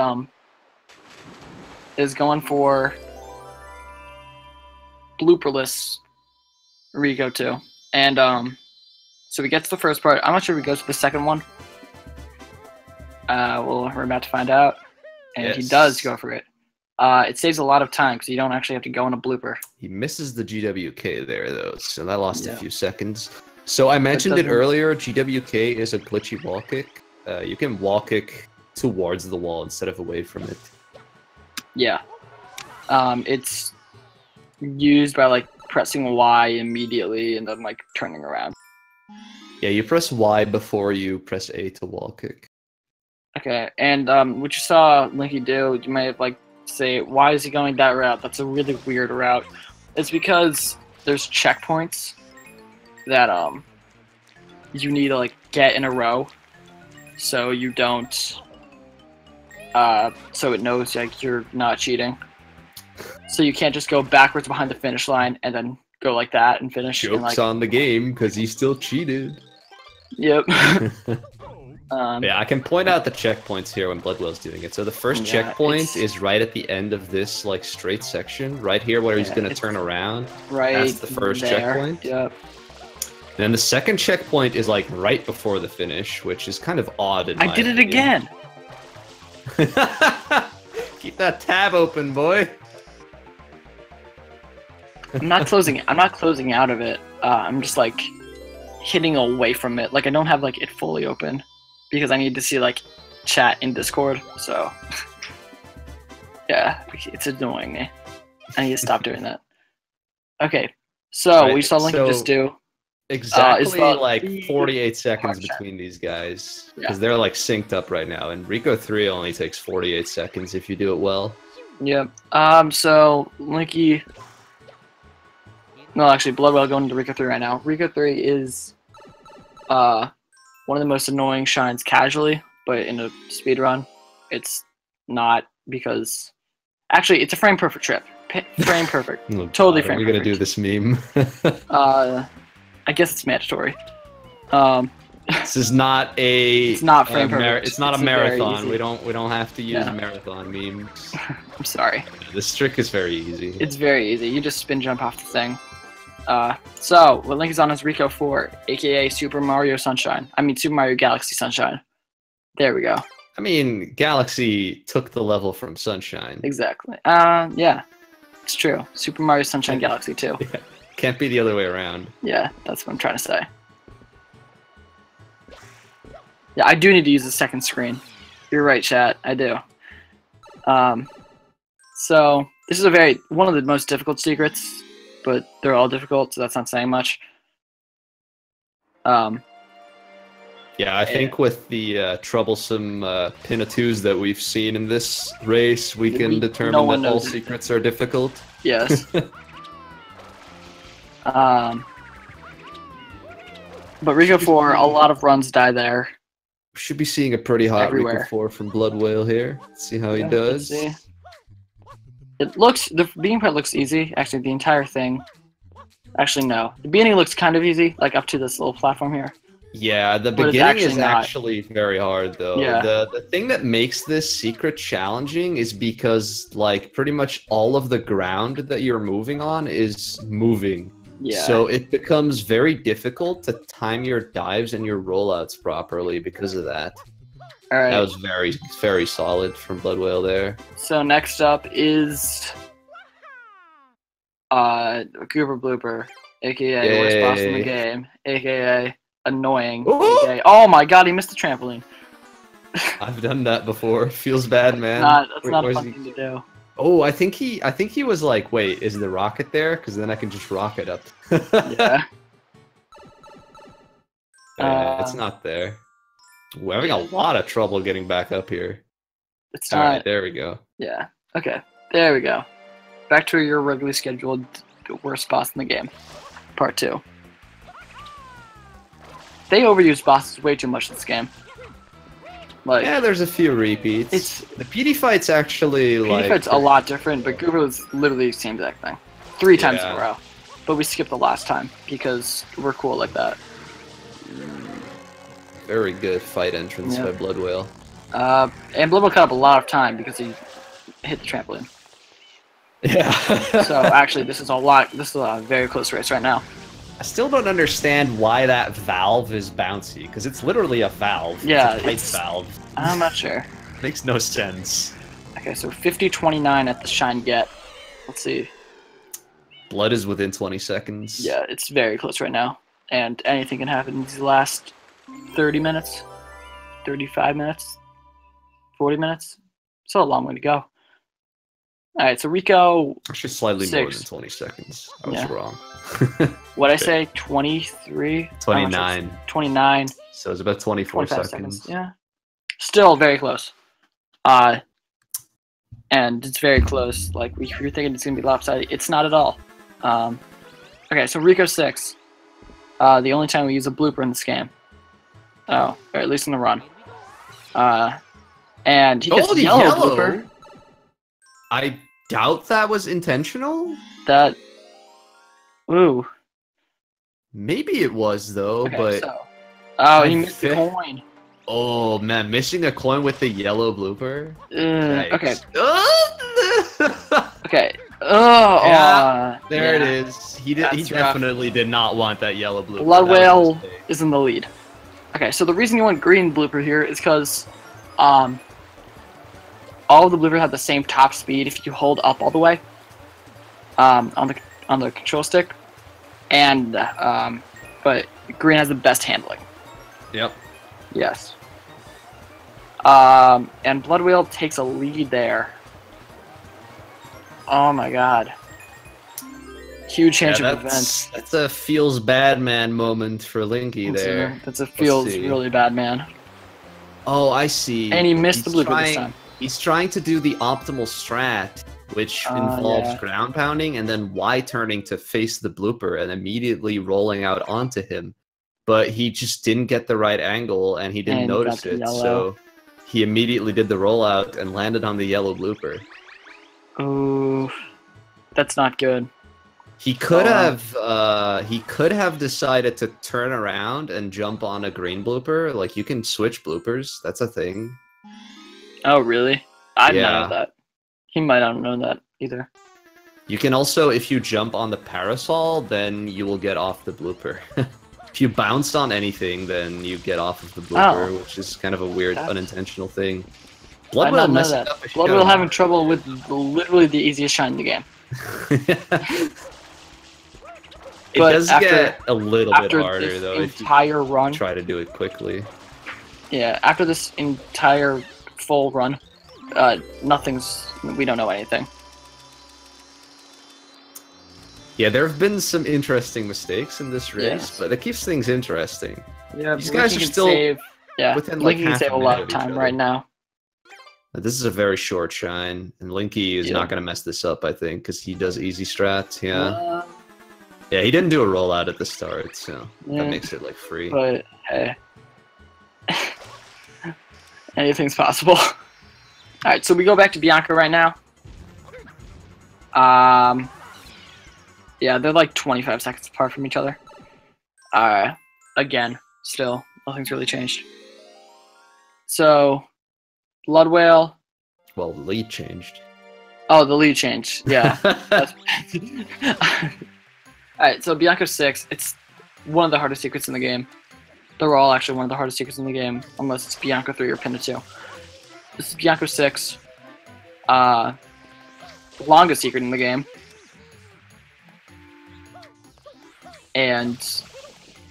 going for blooperless Rico 2. And so we get to the first part. I'm not sure if he goes to the second one. We're about to find out. And he does go for it. It saves a lot of time because you don't actually have to go in a blooper.
He misses the GWK there, though, so that lost a few seconds. So I mentioned it earlier, GWK is a glitchy wall kick. You can wall kick towards the wall instead of away from it. Yeah.
It's used by, like, pressing Y immediately and then, like, turning around.
Yeah, you press Y before you press A to wall kick.
Okay, and what you saw Linky do, you may have, like, say, why is he going that route? That's a really weird route. It's because there's checkpoints that you need to, like, get in a row so you don't so it knows, like, you're not cheating. So you can't just go backwards behind the finish line and then go like that and finish.
Joke's
and, like,
on the game because he still cheated.
Yep.
Yeah, I can point out the checkpoints here when Bloodwhale's doing it. So the first checkpoint is right at the end of this, like, straight section, right here where he's gonna turn around.
Right.
That's the first checkpoint.
Yep.
And then the second checkpoint is, like, right before the finish, which is kind of odd in my
did it again.
Keep that tab open, boy.
I'm not closing out of it. I'm just, like, hitting away from it. Like, I don't have, like, it fully open because I need to see, like, chat in Discord. So yeah, it's annoying me. I need to stop doing that. Okay, so we saw Lincoln just do
exactly like 48 seconds between these guys because they're, like, synced up right now, and Rico 3 only takes 48 seconds if you do it well.
Yep. So Linky. No, actually, Bloodwhale going into Rico 3 right now. Rico 3 is one of the most annoying shines casually, but in a speedrun, it's not because... Actually, it's a frame-perfect trip. Frame perfect. Totally frame perfect.
We're going to do this meme.
I guess it's mandatory.
This is not a...
It's not frame perfect.
It's not a marathon. We don't have to use marathon memes.
I'm sorry.
This trick is very easy.
It's very easy. You just spin jump off the thing. So, what Link is on is Rico 4, aka Super Mario Sunshine. I mean, Super Mario Galaxy Sunshine. There we go.
I mean, Galaxy took the level from Sunshine.
Exactly. Yeah. It's true. Super Mario Sunshine Galaxy 2.
Yeah. Can't be the other way around.
Yeah, that's what I'm trying to say. Yeah, I do need to use the second screen. You're right, chat. I do. So, this is one of the most difficult secrets, but they're all difficult, so that's not saying much.
Yeah, I think with the troublesome pin-a-twos that we've seen in this race, we can determine that all secrets are difficult.
Yes. But Rico 4, a lot of runs die there.
We should be seeing a pretty hot Rico 4 from Bloodwhale here. Let's see how he does.
It looks, the beginning part looks easy. Actually, the entire thing. Actually, no. The beginning looks kind of easy, like up to this little platform here.
Yeah, the beginning is actually very hard, though. Yeah. The thing that makes this secret challenging is because, like, pretty much all of the ground that you're moving on is moving. Yeah. So it becomes very difficult to time your dives and your rollouts properly because of that.
All right.
That was very, very solid from Bloodwhale there.
So next up is Goober Blooper, aka worst boss in the game, aka annoying. AKA, oh my god, he missed the trampoline.
I've done that before. Feels bad, man.
That's not a fun thing to do.
Oh, I think he was like, wait, is the rocket there? Because then I can just rocket up.
Yeah.
It's not there. We're having a lot of trouble getting back up here.
It's not.
Alright, there we go.
Yeah. Okay. There we go. Back to your regularly scheduled worst boss in the game. Part 2. They overuse bosses way too much in this game. Like,
yeah, there's a few repeats. The PD fight's actually like...
PD fight's a lot different, but Goober was literally the same exact thing. 3 times in a row. But we skipped the last time, because we're cool like that.
Very good fight entrance by Bloodwhale.
And Bloodwhale cut up a lot of time because he hit the trampoline.
Yeah.
So actually, this is a very close race right now.
I still don't understand why that valve is bouncy, because it's literally a valve.
Yeah,
it's a valve.
I'm not sure.
Makes no sense.
Okay, so 50-29 at the Shine Get. Let's see.
Blood is within 20 seconds.
Yeah, it's very close right now. And anything can happen in these last 30 minutes, 35 minutes, 40 minutes. Still a long way to go. Alright, so Rico...
Actually, slightly more than 20 seconds. I was wrong.
What'd I say? 23?
29.
29.
So it's about 24 seconds.
Yeah. Still very close. And it's very close. Like, if you're thinking it's going to be lopsided, it's not at all. Okay, so Rico 6. The only time we use a blooper in this game. Oh, or at least in the run. And he gets the yellow blooper.
I doubt that was intentional.
That... Ooh.
Maybe it was, though,
okay,
but...
So... Oh, he missed the coin.
Oh, man, missing a coin with the yellow blooper?
Okay. Okay. Oh,
yeah, there it is. He definitely did not want that yellow blooper.
Bloodwhale is in the lead. Okay, so the reason you want green blooper here is because all of the bloopers have the same top speed if you hold up all the way on the control stick, and but green has the best handling.
Yep.
Yes. And Bloodwhale takes a lead there. Oh my god. Huge change of events.
That's a feels bad man moment for Linky there.
That's a feels really bad man.
Oh, I see.
And he missed the blooper this time.
He's trying to do the optimal strat, which involves ground pounding and then Y turning to face the blooper and immediately rolling out onto him. But he just didn't get the right angle and he didn't notice it, so he immediately did the rollout and landed on the yellow blooper.
Ooh, that's not good.
He could have decided to turn around and jump on a green blooper. Like, you can switch bloopers. That's a thing.
Oh, really? I didn't know that. He might not know that either.
You can also, if you jump on the parasol, then you will get off the blooper. If you bounce on anything, then you get off of the blooper, which is kind of a weird, unintentional thing.
Bloodwhale messed up. Bloodwhale having trouble with literally the easiest shine in the game.
It does get a little bit harder, though, if you try to do it quickly.
Yeah, after this entire full run, we don't know anything.
Yeah, there have been some interesting mistakes in this race, but it keeps things interesting.
Yeah,
these guys are still within like half
a lot of time right now.
This is a very short shine, and Linky is not going to mess this up, I think, because he does easy strats. Yeah, yeah, he didn't do a rollout at the start, so that makes it like free.
But hey, anything's possible. All right, so we go back to Bianca right now. Yeah, they're like 25 seconds apart from each other. Again, still, nothing's really changed. So, Bloodwhale.
Well, the lead changed.
Oh, the lead changed. Yeah. Alright, so Bianca 6. It's one of the hardest secrets in the game. They're all actually one of the hardest secrets in the game, unless it's Bianca 3 or Pinda 2. This is Bianca 6. Longest secret in the game. And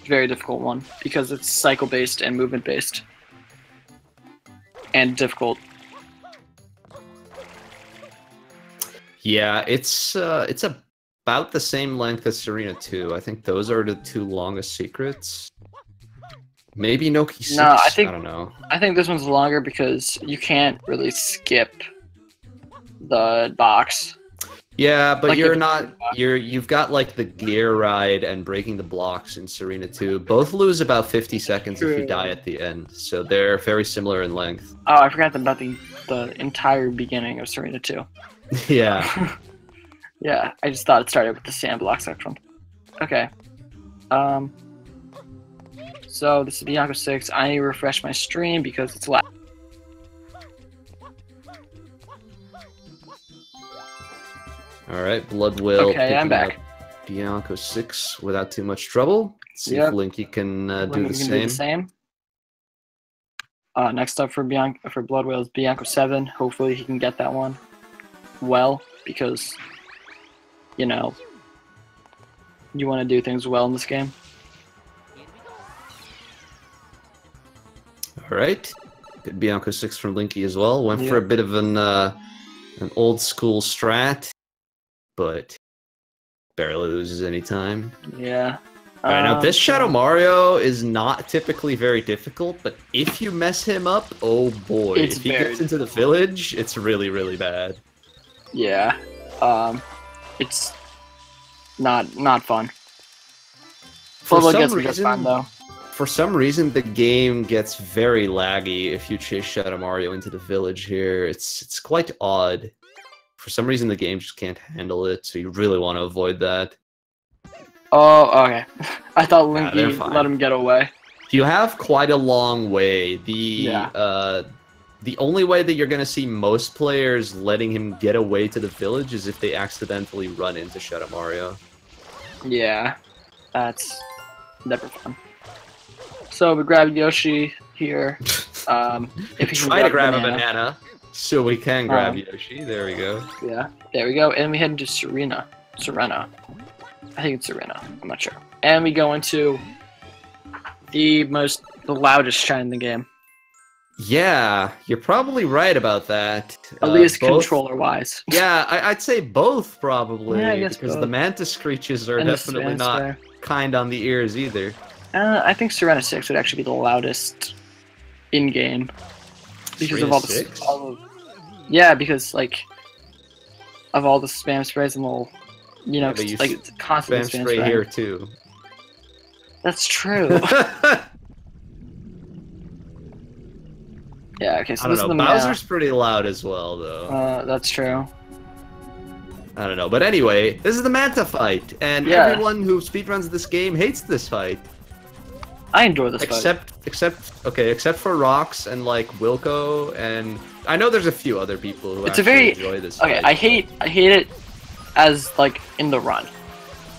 very difficult one because it's cycle based and movement based and difficult.
Yeah, it's about the same length as Serena 2. I think those are the two longest secrets. Maybe Noki 6.
No, I
don't know.
I think this one's longer because you can't really skip the box.
Yeah, but
like
you've got like the gear ride and breaking the blocks in Serena 2. Both lose about 50 seconds if you die at the end, so they're very similar in length.
Oh, I forgot about the entire beginning of Serena 2.
Yeah.
Yeah, I just thought it started with the sandblock section. Okay. So this is Bianco 6. I need to refresh my stream because it's lag.
Alright, Bloodwhale.
Okay, I'm back.
Bianco 6 without too much trouble. Let's see if Linky can do the same.
Next up for Bloodwhale is Bianco 7. Hopefully he can get that one well, because, you know, you want to do things well in this game.
Alright. Good Bianco 6 from Linky as well. Went for a bit of an old school strat, but barely loses any time.
Yeah.
Alright, now this Shadow Mario is not typically very difficult, but if you mess him up, oh boy. If he gets into the village, it's really, really bad.
Yeah. It's not fun.
For some reason, though. For some reason, the game gets very laggy if you chase Shadow Mario into the village here. It's quite odd. For some reason, the game just can't handle it, so you really want to avoid that.
Oh, okay. I thought Linky let him get away.
You have quite a long way. The only way that you're going to see most players letting him get away to the village is if they accidentally run into Shadow Mario.
Yeah, that's never fun. So we grab Yoshi here. If he
try to grab a banana, so we can grab Yoshi. There we go.
Yeah, there we go. And we head into Serena. I think it's Serena. I'm not sure. And we go into the loudest shine in the game.
Yeah, you're probably right about that.
At least controller-wise.
Yeah, I'd say both probably.
Yeah, I guess
because
both.
The Mantis screeches are definitely not kind on the ears either.
I think Serena 6 would actually be the loudest in-game. Because of all the... Yeah, because, like, of all the spam sprays and little... You know,
yeah,
like, it's constant
spam spray here, too.
That's true. Yeah, okay, so
I don't know. Bowser's pretty loud as well, though.
That's true.
I don't know. But anyway, this is the Manta fight, and everyone who speedruns this game hates this fight.
I enjoy this fight.
Except for Rox and, like, Wilco, and... I know there's a few other people who enjoy this fight.
Okay, I hate it as, like, in the run.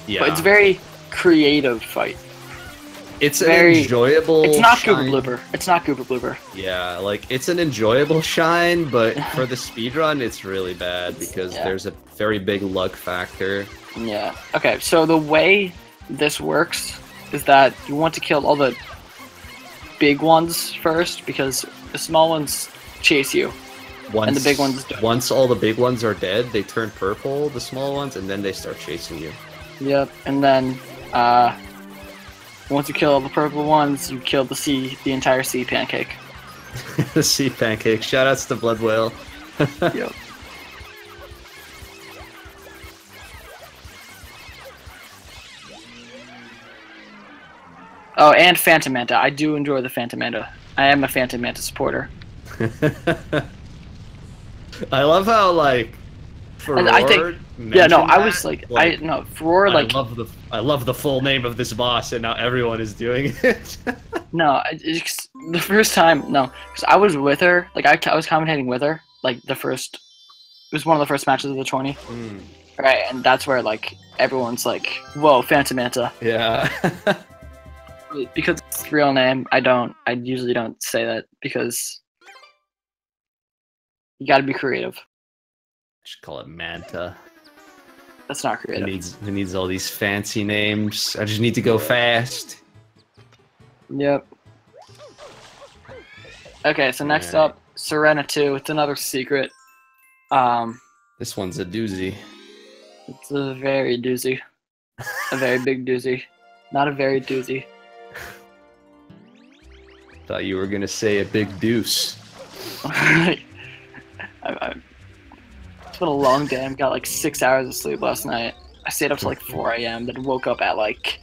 Yeah. But it's a very creative fight.
It's an enjoyable
It's not Goober Blooper. It's not Goober Blooper.
Yeah, like, it's an enjoyable shine, but for the speedrun, it's really bad because there's a very big luck factor.
Yeah. Okay, so the way this works is that you want to kill all the big ones first because the small ones chase you. And the big ones don't.
Once all the big ones are dead, they turn purple, the small ones, and then they start chasing you.
Yep, and then, once you kill all the purple ones, you kill the entire sea pancake.
The sea pancake. Shoutouts to Bloodwhale.
Yep. Oh, and Phantom Manta. I do enjoy the Phantom Manta. I am a Phantom Manta supporter.
I love how, like, Furore I love the full name of this boss, and now everyone is doing it.
No, the first time, because I was with her, like, I was commentating with her, like, it was one of the first matches of the 20. Right, and that's where, like, everyone's like, whoa, Phantom Manta.
Yeah.
Because it's the real name, I usually don't say that, because you gotta be creative.
Should call it Manta.
That's not creative.
It needs all these fancy names. I just need to go fast.
Yep. Okay, so next up, Serena 2. It's another secret.
This one's a doozy.
It's a very doozy. A very big doozy. Not a very doozy.
Thought you were gonna say a big deuce.
It's been a long day. I got like 6 hours of sleep last night. I stayed up till like 4 a.m. then woke up at like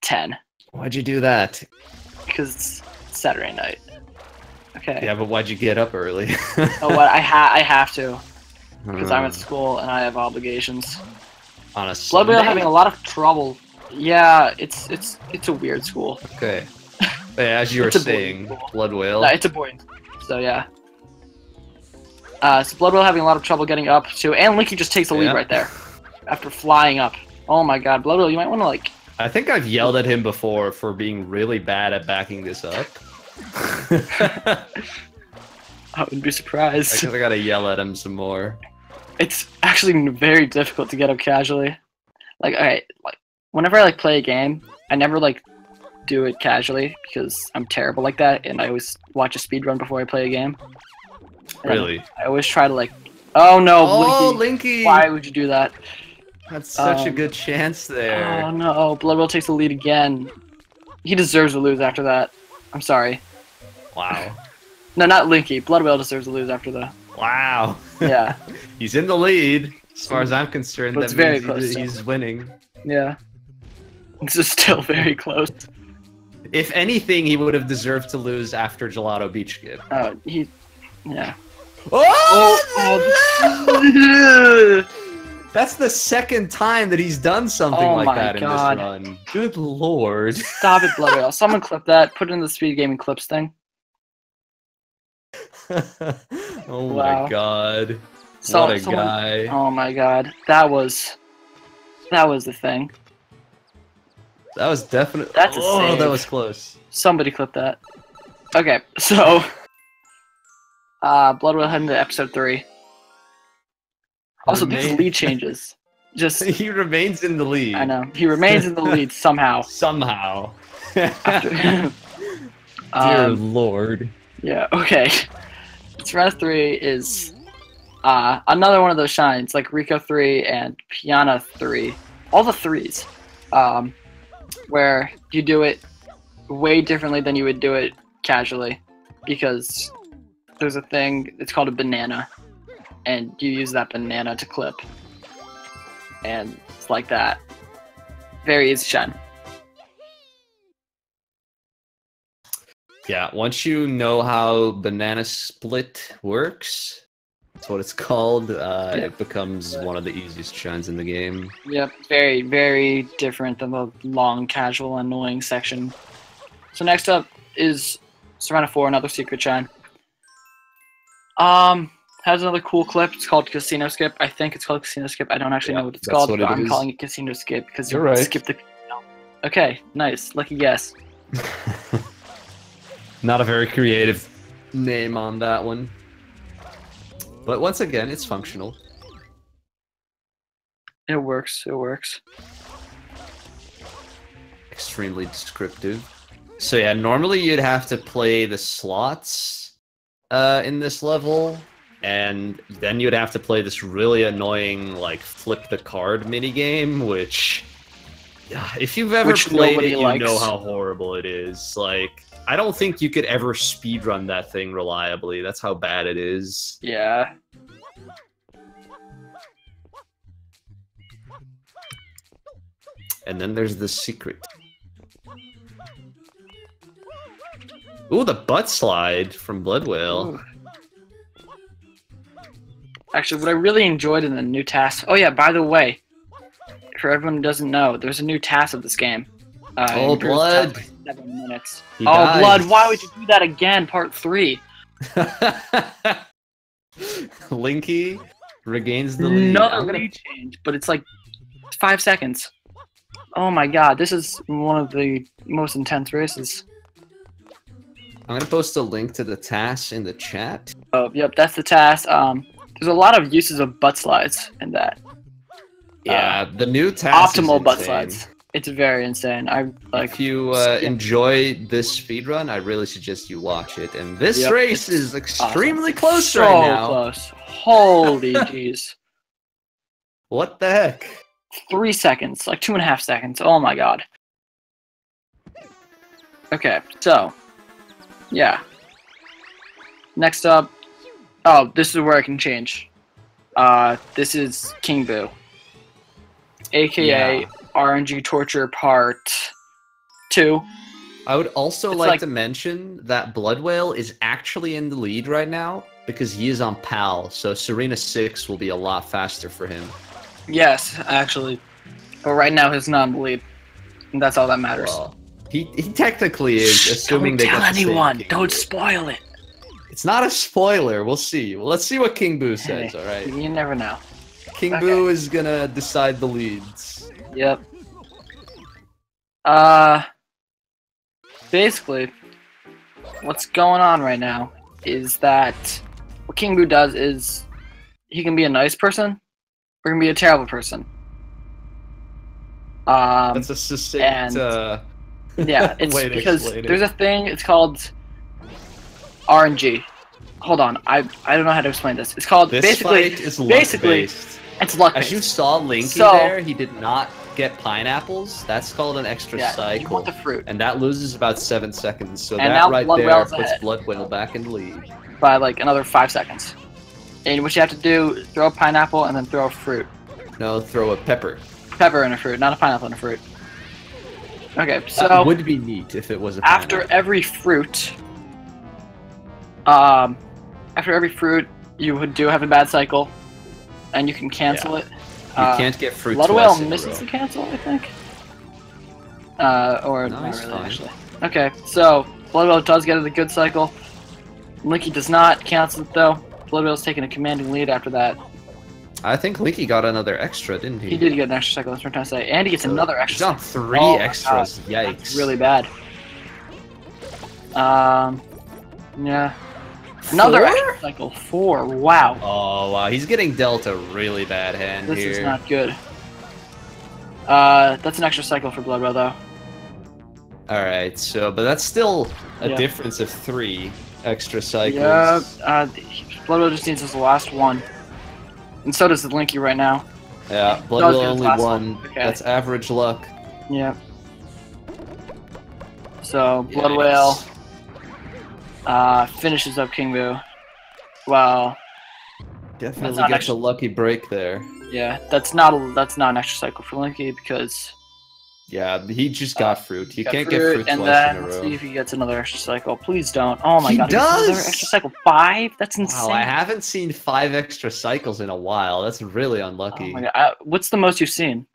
10.
Why'd you do that?
Because it's Saturday night. Okay.
Yeah, but why'd you get up early?
Oh, what? I have to. Because I'm at school and I have obligations.
On a Sunday?
Bloodwhale having a lot of trouble Yeah, it's a weird school.
Okay. Yeah, as you were saying, Bloodwhale.
No, it's a boy. So yeah. So Bloodwhale having a lot of trouble getting up too, and Linky just takes the lead right there after flying up. Oh my God, Bloodwhale, you might want to like.
I think I've yelled at him before for being really bad at backing this up.
I wouldn't be surprised.
I guess I gotta yell at him some more.
It's actually very difficult to get up casually. Like, alright, like whenever I like play a game, I never like do it casually because I'm terrible like that, and I always watch a speed run before I play a game. And
Really?
I always try to like. Oh no,
oh,
Linky! Why would you do that?
That's such a good chance there.
Oh no, Bloodwhale takes the lead again. He deserves to lose after that. I'm sorry.
Wow.
No, not Linky. Bloodwhale deserves to lose after that.
Wow.
Yeah.
He's in the lead, as far as I'm concerned.
But
that
it's very
means
close.
He's winning.
Yeah. This is still very close.
If anything, he would have deserved to lose after Gelato Beach Skip.
Yeah.
Oh! That's the second time that he's done something like that in this run. Good lord.
Stop it, Bloodwhale. Someone clip that. Put it in the speed gaming clips thing.
Oh my god. What a guy.
Oh my god. That was the thing.
That was definitely.
That's a save.
That was close.
Somebody clip that. Okay, so Bloodwhale heading to episode 3. Also, these lead changes. Just
he remains in the lead.
I know. He remains in the lead somehow.
Somehow.
Dear
lord.
Yeah, okay. This round 3 is another one of those shines, like Rico 3 and Piana 3. All the 3s. Where you do it way differently than you would do it casually. Because there's a thing, it's called a banana. And you use that banana to clip. And it's like that. Very easy shine.
Yeah, once you know how banana split works, that's what it's called, it becomes one of the easiest shines in the game.
Yep, very, very different than the long, casual, annoying section. So next up is Serena 4, another secret shine. Has another cool clip. It's called Casino Skip. I think it's called Casino Skip. I don't actually know what it's called, but I'm calling it Casino Skip because you skip the casino. Okay, nice. Lucky guess.
Not a very creative name on that one. But once again, it's functional.
It works. It works.
Extremely descriptive. So yeah, normally you'd have to play the slots in this level. And then you'd have to play this really annoying, like, flip the card minigame, which, if you've ever played it, you know how horrible it is. Like, I don't think you could ever speedrun that thing reliably. That's how bad it is.
Yeah.
And then there's the secret. Ooh, the butt slide from Bloodwhale.
Ooh. Actually, what I really enjoyed in the new task... Oh yeah, by the way, for everyone who doesn't know, there's a new task of this game.
Oh, Blood!
7 minutes. Blood, why would you do that again? Part 3.
Linky regains the lead.
No, lead change, but it's like 5 seconds. Oh my god, this is one of the most intense races.
I'm gonna post a link to the task in the chat.
Oh, yep, that's the task. There's a lot of uses of butt slides in that.
Yeah, the new task
optimal butt slides. It's very insane.
If you enjoy this speedrun, I really suggest you watch it. And this race is extremely close right now.
So close. Holy jeez.
What the heck?
3 seconds, like 2.5 seconds. Oh my god. Okay, so yeah. Next up. Oh, this is where I can change. This is King Boo, aka RNG Torture Part 2.
I would also like to mention that Bloodwhale is actually in the lead right now because he is on PAL, so Serena 6 will be a lot faster for him.
Yes, actually. But right now he's not in the lead. And that's all that matters.
Well, he technically is, assuming they
Don't
get
tell
the same
anyone.
King
Don't
Boo.
spoil it.
It's not a spoiler. We'll see. Well, let's see what King Boo says.
Hey,
All right.
You never know.
King Boo is gonna decide the leads.
Yep. Basically, what's going on right now is that what King Boo does is he can be a nice person or he can be a terrible person.
That's a succinct.
Yeah, it's
way to
because
explain it.
there's a thing. It's called RNG. Hold on, I don't know how to explain this. It's called
This
basically
fight is luck-based.
it's luck.
As you saw Linky
So-
there, he did not get pineapples. That's called an extra
Yeah,
cycle.
you want the fruit
And that loses about 7 seconds. So
And
that
now
right
Bloodwhale's
there puts
ahead.
Bloodwhale back in the lead.
by like another 5 seconds. And what you have to do, throw a pineapple and then throw a fruit.
No, throw a pepper.
Pepper and a fruit, not a pineapple and a fruit. Okay,
That
so
would be neat if it was a
after
pineapple.
every fruit, you would do have a bad cycle, and you can cancel it.
You can't get fruit
Bloodwhale
twice in a
misses
row.
the cancel, I think. Or
No,
not
he's
really,
fine.
actually. Okay, so Bloodwhale does get a good cycle. Linky does not cancel it though. Bloodwhale's taking a commanding lead after that.
I think Linky got another extra, didn't he?
He did get an extra cycle, that's what I'm trying to say. And he gets
So
another
He's
extra
on
cycle.
3
Oh my
extras.
God,
Yikes.
that's really bad. Yeah. Another
4?
extra cycle. 4. Wow.
Oh, wow. He's getting dealt a really bad hand
This
here.
is not good. That's an extra cycle for Bloodwhale, though.
Alright, so, but that's still a
Yeah.
difference of 3 extra cycles.
Yeah, Bloodwhale just needs his last one. And so does the Linky right now.
Yeah,
Does
Bloodwhale
get his
only
last
one.
one. Okay.
That's average luck.
Yeah. So, Bloodwhale finishes up King Boo. Wow.
Definitely
not
gets
actually-
a lucky break there.
Yeah, that's not an extra cycle for Linky because
Yeah, he just got fruit. You
got
can't get fruit
and
twice
then
in a
let's
row.
see if he gets another extra cycle. Please don't. Oh my
He
god, he gets another
does!
extra cycle. 5? That's insane.
Wow, I haven't seen 5 extra cycles in a while. That's really
Oh
unlucky.
my god. What's the most you've seen?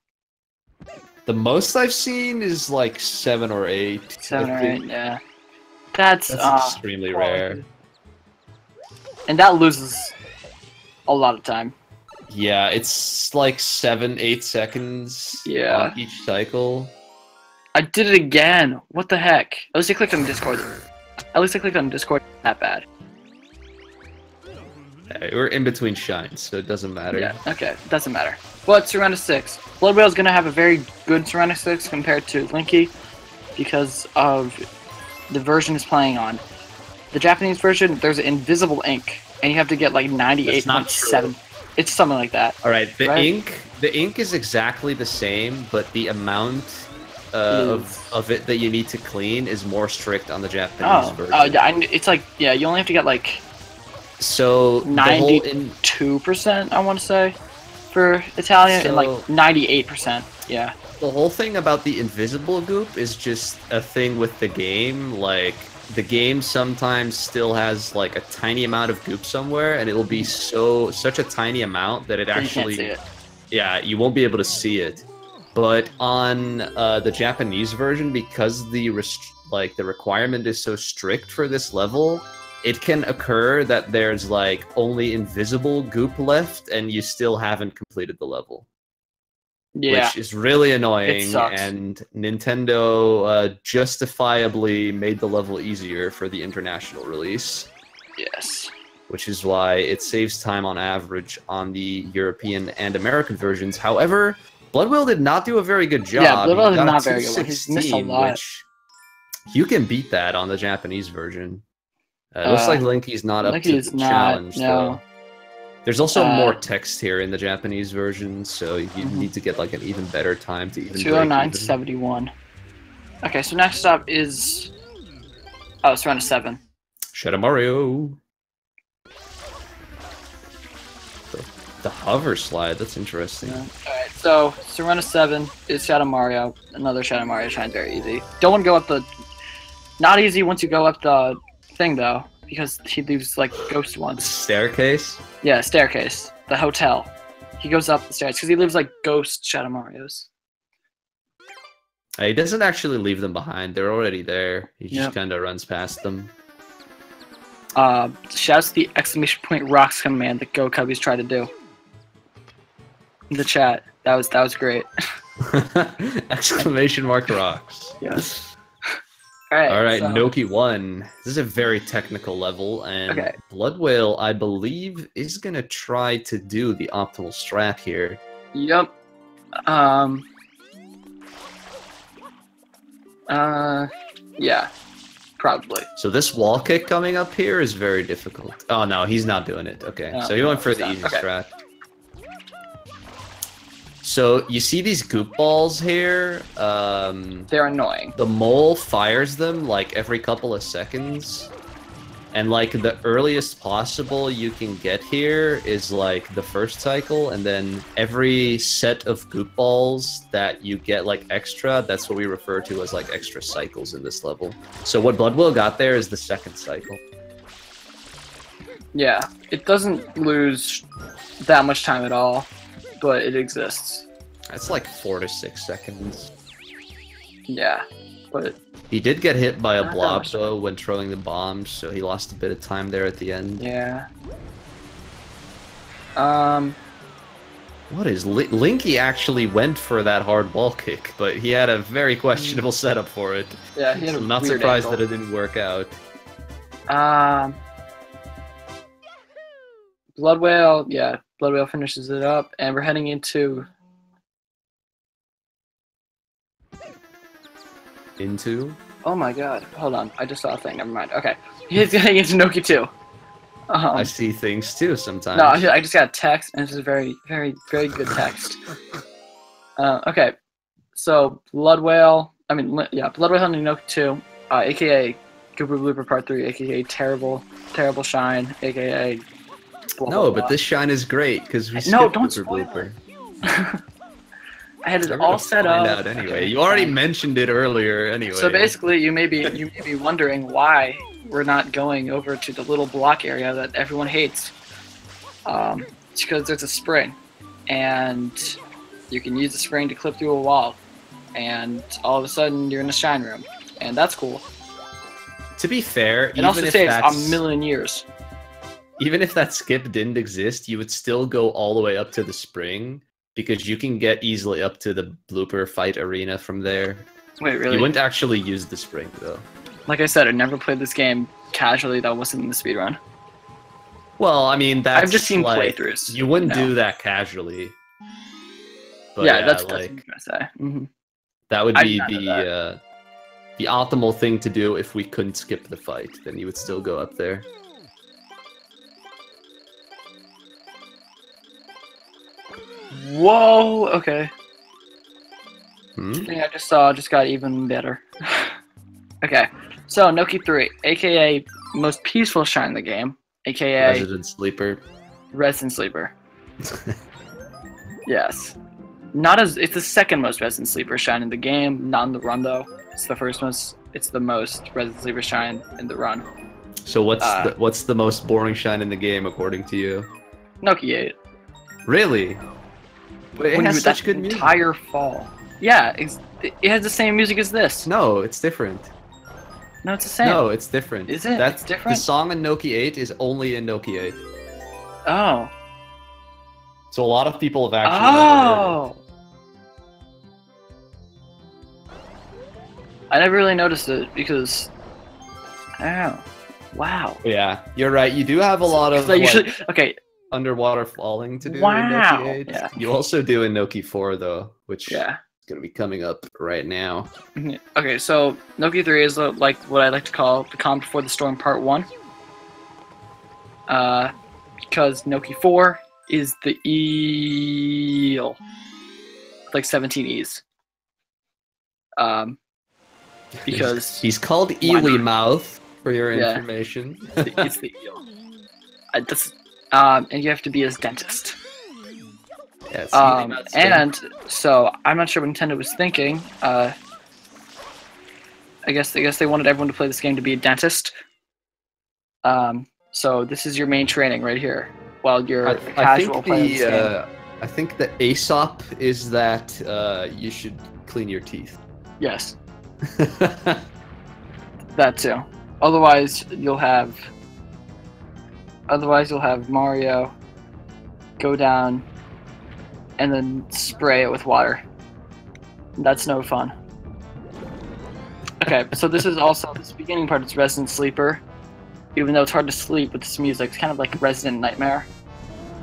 The most I've seen is like 7 or 8.
7
I
or
think.
8, yeah. That's
extremely
quality.
rare.
And that loses a lot of time.
Yeah, it's like 7, 8 seconds
Yeah.
on each cycle.
I did it again. What the heck? At least I clicked on Discord. That bad.
Hey, we're in between shines, so it doesn't matter.
Yeah, okay. Doesn't matter. But Surrounded 6. Bloodwhale's gonna have a very good Surrounded 6 compared to Linky because of the version it's playing on. The Japanese version, there's invisible ink, and you have to get like 98.7. It's something like that.
All right, the
Right?
ink is exactly the same, but the amount of it that you need to clean is more strict on the Japanese version.
Oh, yeah, it's like, yeah, you only have to get like
So the whole
92%, I want to say, for Italian, and like
So-
98%. Yeah.
The whole thing about the invisible goop is just a thing with the game. Like, the game sometimes still has like a tiny amount of goop somewhere, and it'll be such a tiny amount that it
You
actually,
can't see it.
yeah, you won't be able to see it. But on the Japanese version, because the requirement is so strict for this level, it can occur that there's like only invisible goop left, and you still haven't completed the level.
Yeah.
Which is really annoying,
sucks.
and Nintendo justifiably made the level easier for the international release,
Yes.
which is why it saves time on average on the European and American versions. However, Bloodwhale did not do a very good job.
Yeah, Bloodwhale
He
did
got a
not very good. He's missed a
216,
lot.
Which you can beat that on the Japanese version. It looks like Linky's not up to
Linky's
the
not,
challenge,
no.
though. There's also
Uh,
more text here in the Japanese version, so you need to get like an even better time to even break even.
209.71. Okay, so next up is it's round 7.
Shadow Mario. The hover slide, that's interesting.
Yeah. Alright, so Serena 7 is Shadow Mario. Another Shadow Mario shine, very easy. Don't want to go up the... Not easy once you go up the thing, though, because he leaves, like, ghost ones.
Staircase?
Yeah, staircase. The hotel. He goes up the stairs, because he leaves, like, ghost Shadow Marios.
He doesn't actually leave them behind. They're already there. He just kind of runs past them.
Shouts the exclamation point rocks command that Go Cubbies tried to do. In the chat. That was great.
Exclamation mark rocks.
Yes.
Alright,
so...
Noki 1. This is a very technical level, and Bloodwhale, I believe, is going to try to do the optimal strat here.
Yep. Yeah. Probably.
So this wall kick coming up here is very difficult. Oh no, he's not doing it. Okay, so he went for the easy strat. So you see these goop balls here?
They're annoying.
The mole fires them like every couple of seconds. And like the earliest possible you can get here is like the first cycle, and then every set of goop balls that you get like extra, that's what we refer to as like extra cycles in this level. So what Bloodwhale got there is the second cycle.
Yeah, it doesn't lose that much time at all, but it exists.
That's like 4 to 6 seconds.
Yeah, but...
He did get hit by a blob, though, when throwing the bombs, so he lost a bit of time there at the end.
Yeah.
What is... Linky actually went for that hard wall kick, but he had a very questionable setup for it.
Yeah, he had a
I'm not surprised that it didn't work out.
Bloodwhale, yeah, Bloodwhale finishes it up, and we're heading into... Oh my god, hold on, I just saw a thing, never mind. Okay, he's getting into Noki 2.
I see things too sometimes.
No, I just got a text, and it's a very, very, very good text. Okay, so Bloodwhale, Bloodwhale and Noki 2, aka Gooper Blooper Part 3, aka Terrible Shine, aka... Blah,
no,
blah,
but
blah.
this shine is great, because we skipped
don't
Gooper
spoil
Blooper.
I had it all set up.
Out anyway. You already mentioned it earlier anyway.
So basically, you may be wondering why we're not going over to the little block area that everyone hates. It's because there's a spring, and you can use the spring to clip through a wall, and all of a sudden you're in a shine room, and that's cool.
To be fair,
it also saves a million years.
Even if that skip didn't exist, you would still go all the way up to the spring. Because you can get easily up to the blooper fight arena from there.
Wait, really?
You wouldn't actually use the spring, though.
Like I said, I never played this game casually that wasn't in the speedrun.
Well, I mean, that's
I've just seen
like,
playthroughs.
You wouldn't do that casually. But
yeah, that's
like,
what I'm gonna say. Mm-hmm.
That would be the optimal thing to do if we couldn't skip the fight. Then you would still go up there.
Whoa, okay.
The
thing I just saw just got even better. Okay, so Noki 3, aka most peaceful shine in the game, aka
Resident Sleeper.
Resident Sleeper. Yes. It's the second most Resident Sleeper shine in the game, not in the run though. It's the first most. It's the most Resident Sleeper shine in the run.
So what's the most boring shine in the game according to you?
Noki 8.
Really? But it has such good music.
Entire fall. Yeah, it has the same music as this.
No, it's different.
No, it's the same.
No, it's different.
Is it? It's different?
The song in Noki 8 is only in Noki 8.
Oh.
So a lot of people have actually never heard it.
I never really noticed it because... Oh. Wow.
Yeah, you're right. You do have a lot of underwater falling to do in Noki 8.
Yeah.
You also do in Noki 4 though, which is
going
to be coming up right now.
Okay, so Noki 3 is like what I like to call the calm before the storm part 1. Because Noki 4 is the eel. Like 17 E's. Because
he's called Eely Mouth for your information.
It's the eel. And you have to be his dentist.
Yeah,
and so I'm not sure what Nintendo was thinking. I guess they wanted everyone to play this game to be a dentist. So this is your main training right here. While you're a casual player this game.
I think the Aesop is that you should clean your teeth.
Yes. That too. Otherwise, you'll have Mario go down and then spray it with water. That's no fun. Okay, so this beginning part is Resident Sleeper. Even though it's hard to sleep with this music, it's kind of like Resident Nightmare.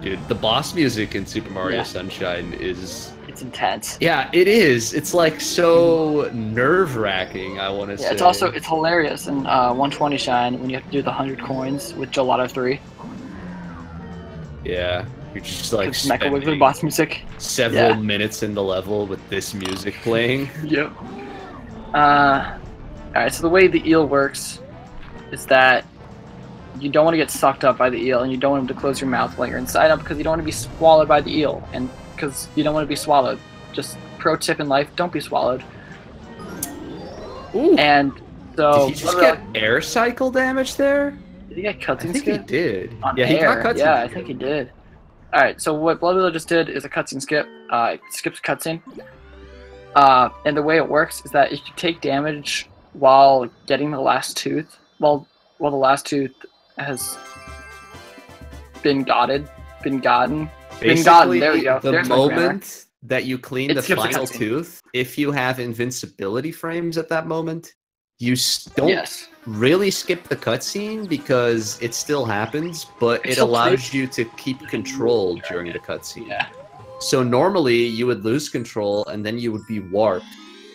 Dude, the boss music in Super Mario Sunshine is...
It's intense.
Yeah, it is. It's like so nerve-wracking, I want to say.
It's hilarious in 120 Shine when you have to do the 100 coins with Gelato 3.
Yeah, you're just like
spending boss music.
Several minutes in the level with this music playing.
Yep. Alright, so the way the eel works is that you don't want to get sucked up by the eel, and you don't want him to close your mouth while you're inside him because you don't want to be swallowed by the eel, and because you don't want to be swallowed. Just pro tip in life, don't be swallowed.
Ooh.
And so...
Did he just get air cycle damage there?
Did he get cutscene skip?
I think he did.
Yeah, he got
cutscene.
Yeah, I think he did. Alright, so what Bloodwhale just did is a cutscene skip. It skips cutscene. And the way it works is that if you take damage while getting the last tooth, while the last tooth has been gotten.
Basically,
there we go.
The moment that you clean the final tooth, if you have invincibility frames at that moment, you don't really skip the cutscene because it still happens, but it allows you to keep control during the cutscene.
Yeah.
So normally you would lose control and then you would be warped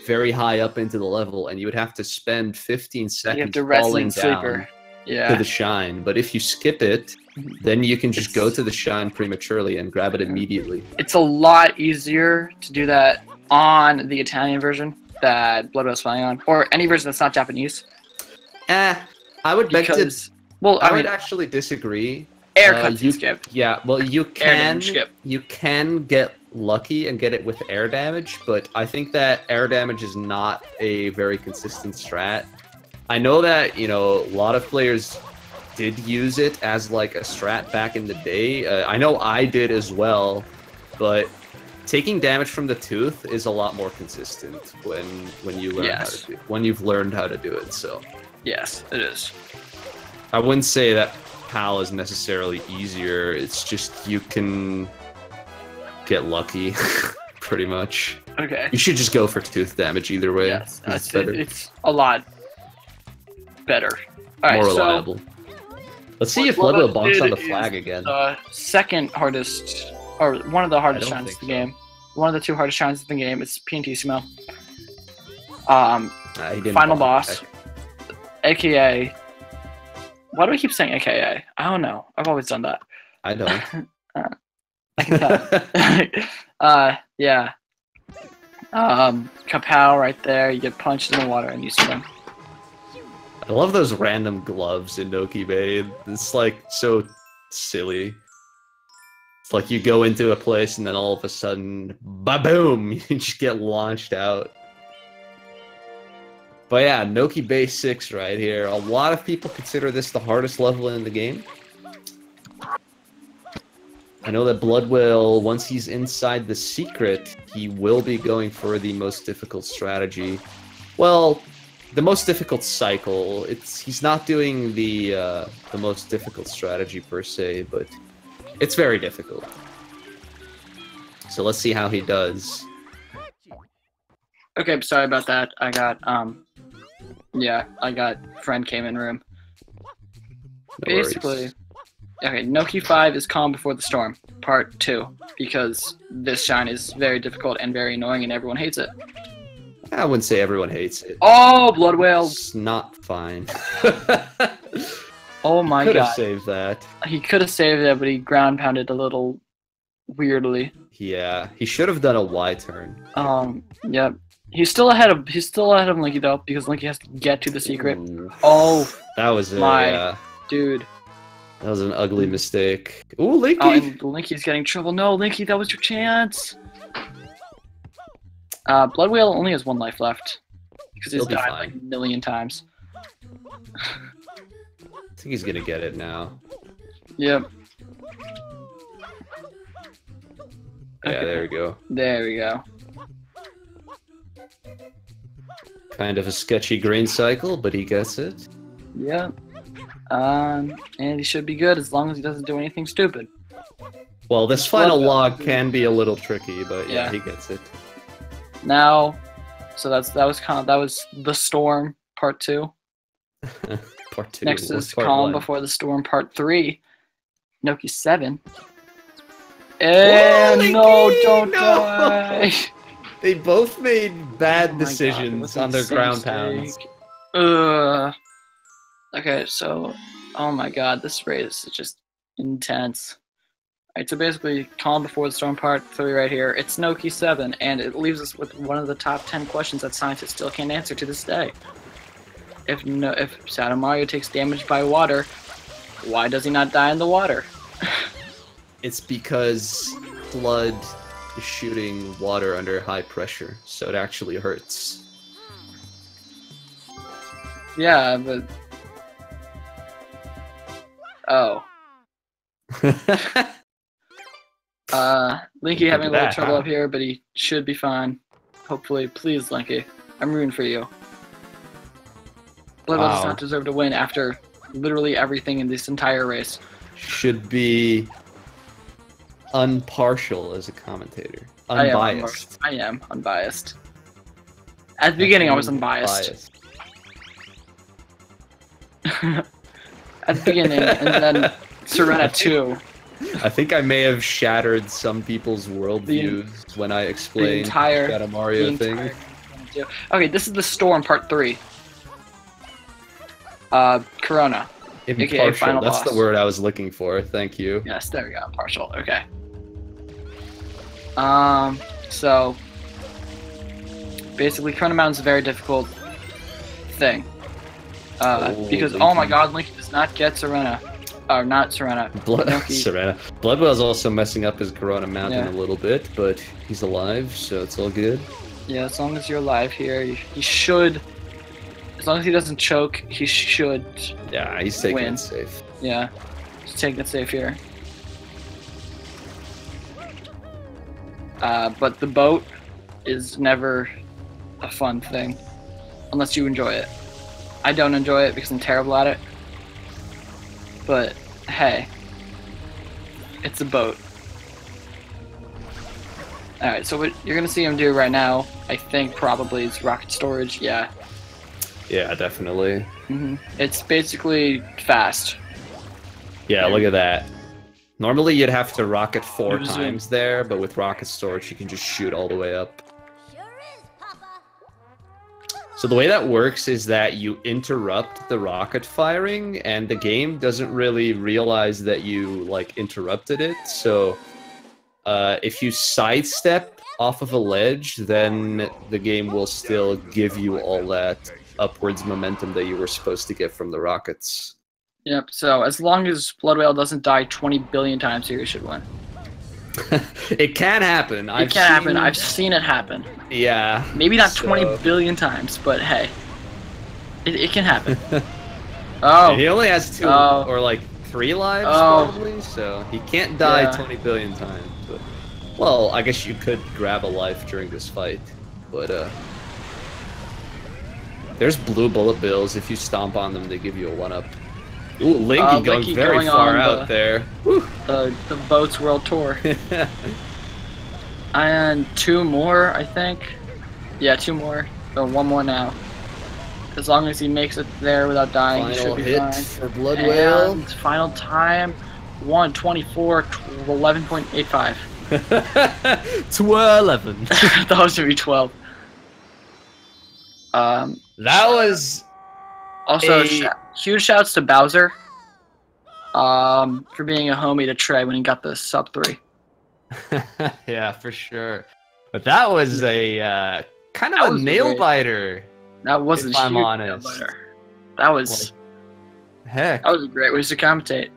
very high up into the level, and you would have to spend 15 seconds falling down to the shine. But if you skip it, then you can just go to the shine prematurely and grab it immediately.
It's a lot easier to do that on the Italian version that Bloodwhale's playing on, or any version that's not Japanese.
I would beg to...
Well,
I would actually disagree.
Air cutscene skip.
Yeah, well, you can get lucky and get it with air damage, but I think that air damage is not a very consistent strat. I know that, a lot of players did use it as like a strat back in the day. I know I did as well, but taking damage from the tooth is a lot more consistent when you learn how to when you've learned how to do it. So
yes, it is.
I wouldn't say that PAL is necessarily easier. It's just you can get lucky, pretty much.
Okay.
You should just go for tooth damage either way.
Yes, that's better. It's a lot better. All right,
more reliable. Let's see if Bloodwhale bonks on the flag again.
The second hardest, or one of the hardest shines in the game. One of the 2 hardest shines in the game is Piantissimo. Final boss, aka. Why do I keep saying AKA? I don't know. I've always done that.
I don't.
I can tell. Yeah. Kapow right there. You get punched in the water and you swim.
I love those random gloves in Noki Bay. It's like so silly. It's like you go into a place and then all of a sudden, ba-boom, you just get launched out. But yeah, Noki Bay 6 right here. A lot of people consider this the hardest level in the game. I know that Bloodwhale, once he's inside the secret, he will be going for the most difficult strategy. Well, the most difficult cycle. He's not doing the most difficult strategy per se, but it's very difficult. So let's see how he does.
Okay, sorry about that. I got friend came in room.
No
Basically,
worries.
Okay, Noki 5 is Calm Before the Storm, part 2, because this shine is very difficult and very annoying and everyone hates it.
I wouldn't say everyone hates it.
Oh, Bloodwhale!
It's not fine.
Oh my god.
Could have saved that.
He could have saved it, but he ground pounded a little weirdly.
Yeah, he should have done a Y turn.
Yep. He's still ahead of Linky though, because Linky has to get to the secret.
Ooh.
Oh,
that was
dude.
That was an ugly mistake. Ooh, Linky!
Oh, and Linky's getting trouble. No, Linky, that was your chance. Bloodwhale only has 1 life left because he's died like a million times.
I think he's gonna get it now.
Yep.
Yeah, there we go.
There we go.
Kind of a sketchy green cycle, but he gets it.
Yeah. And he should be good as long as he doesn't do anything stupid.
Well, this final log can be a little tricky, but yeah, he gets it.
Now, so that was the Storm Part 2.
Part 2.
Next is Calm Before the Storm Part 3. Noki 7. And no, don't die.
They both made bad decisions on their ground pounds.
Okay, so, oh my god, this race is just intense. Alright, so basically, Calm Before the Storm Part 3 right here. It's Noki 7, and it leaves us with one of the top 10 questions that scientists still can't answer to this day. If Shadow Mario takes damage by water, why does he not die in the water?
It's because blood is shooting water under high pressure, so it actually hurts.
Yeah, but... Oh. Linky having a little trouble up here, but he should be fine. Hopefully. Please, Linky. I'm rooting for you. Bloodwhale does not deserve to win after literally everything in this entire race.
Should be impartial as a commentator. Unbiased.
I am unbiased. At the beginning, I was unbiased. At the beginning, and then Serena 2.
I think I may have shattered some people's worldviews when I explained the Shadow Mario thing.
Okay, this is the Storm Part 3. Corona.
Impartial,
final
that's
boss.
the word I was looking for, thank you.
Yes, there we go, impartial, okay. So... Basically, Corona Mountain's a very difficult thing. Because, oh my god, Link does not get Serena. Not Serena.
Serena. Bloodwhale's also messing up his Corona Mountain a little bit, but he's alive, so it's all good. Yeah,
as long as you're alive here, he should... As long as he doesn't choke, he should
Yeah, he's taking
win.
it safe.
Yeah, he's taking it safe here. But the boat is never a fun thing, unless you enjoy it. I don't enjoy it because I'm terrible at it. But, hey. It's a boat. Alright, so what you're gonna see him do right now, I think probably is rocket storage, yeah.
Yeah, definitely.
It's basically fast.
Yeah, look at that. Normally you'd have to rocket 4 times there, but with rocket storage you can just shoot all the way up. So the way that works is that you interrupt the rocket firing, and the game doesn't really realize that you, like, interrupted it. So if you sidestep off of a ledge, then the game will still give you all that upwards momentum that you were supposed to get from the rockets.
Yep, so as long as Bloodwhale doesn't die 20 billion times here, you should win.
It can happen.
It can happen. I've seen it happen.
Yeah.
Maybe not 20 billion times, but hey. It can happen. Oh.
And he only has 2 or like 3 lives probably, so he can't die 20 billion times. But, well, I guess you could grab a life during this fight, but there's blue bullet bills. If you stomp on them, they give you a 1-up. Ooh, Linky going very far out there.
The Boats World Tour. And 2 more, I think. Yeah, 2 more. So 1 more now. As long as he makes it there without dying, he should be fine.
For Bloodwhale.
And final time, 1:24, 11.85.
12.
That was gonna be 12.
That was
also huge shouts to Bowser. For being a homie to Trey when he got the sub 3.
Yeah, for sure. But that was a kind of a nail biter.
That was
if I'm honest.
That was
heck.
That was a great way to commentate.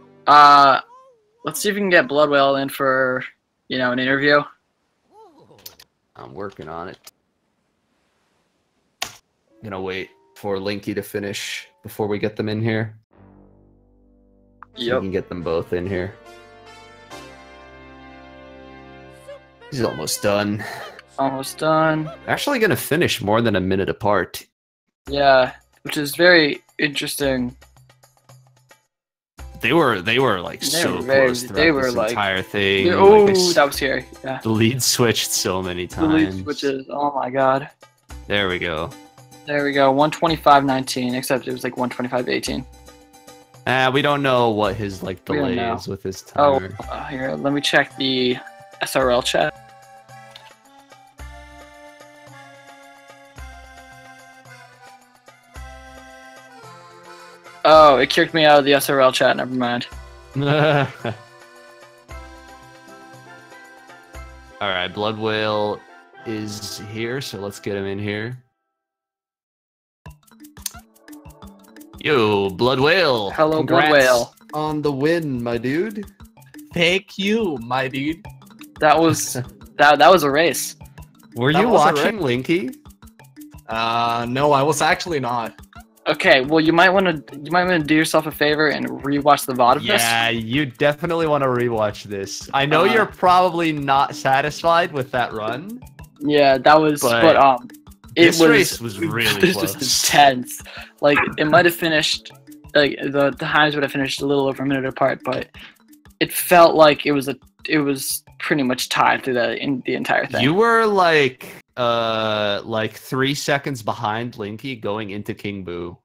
Let's see if we can get Bloodwhale in for, you know, an interview.
I'm working on it. I'm gonna wait for Linky to finish before we get them in here. So we can get them both in here. He's almost done.
Almost done.
They're actually gonna finish more than a minute apart.
Yeah, which is very interesting.
They were like so close throughout this entire thing.
Oh, that was scary. Yeah.
The lead switched so many times.
The lead switches. Oh my god.
There we go.
There we go. 125.19, except it was like 125.18.
We don't know what his like delay is with his timer.
Oh, here, let me check the SRL chat. Oh, it kicked me out of the SRL chat. Never mind.
All right, Bloodwhale is here, so let's get him in here. Yo, Bloodwhale.
Hello,
Congrats
Bloodwhale.
On the win, my dude.
Thank you, my dude.
That was that was a race.
Were you watching Linky?
No, I was actually not.
Okay, well you might want to do yourself a favor and rewatch the VOD of this.
Yeah, you definitely want to rewatch this. I know you're probably not satisfied with that run.
Yeah, that was
this race was really close.
This was intense. Like it might have finished, like the times would have finished a little over a minute apart, but it felt like it was pretty much tied through the entire thing.
You were like 3 seconds behind Linky going into King Boo.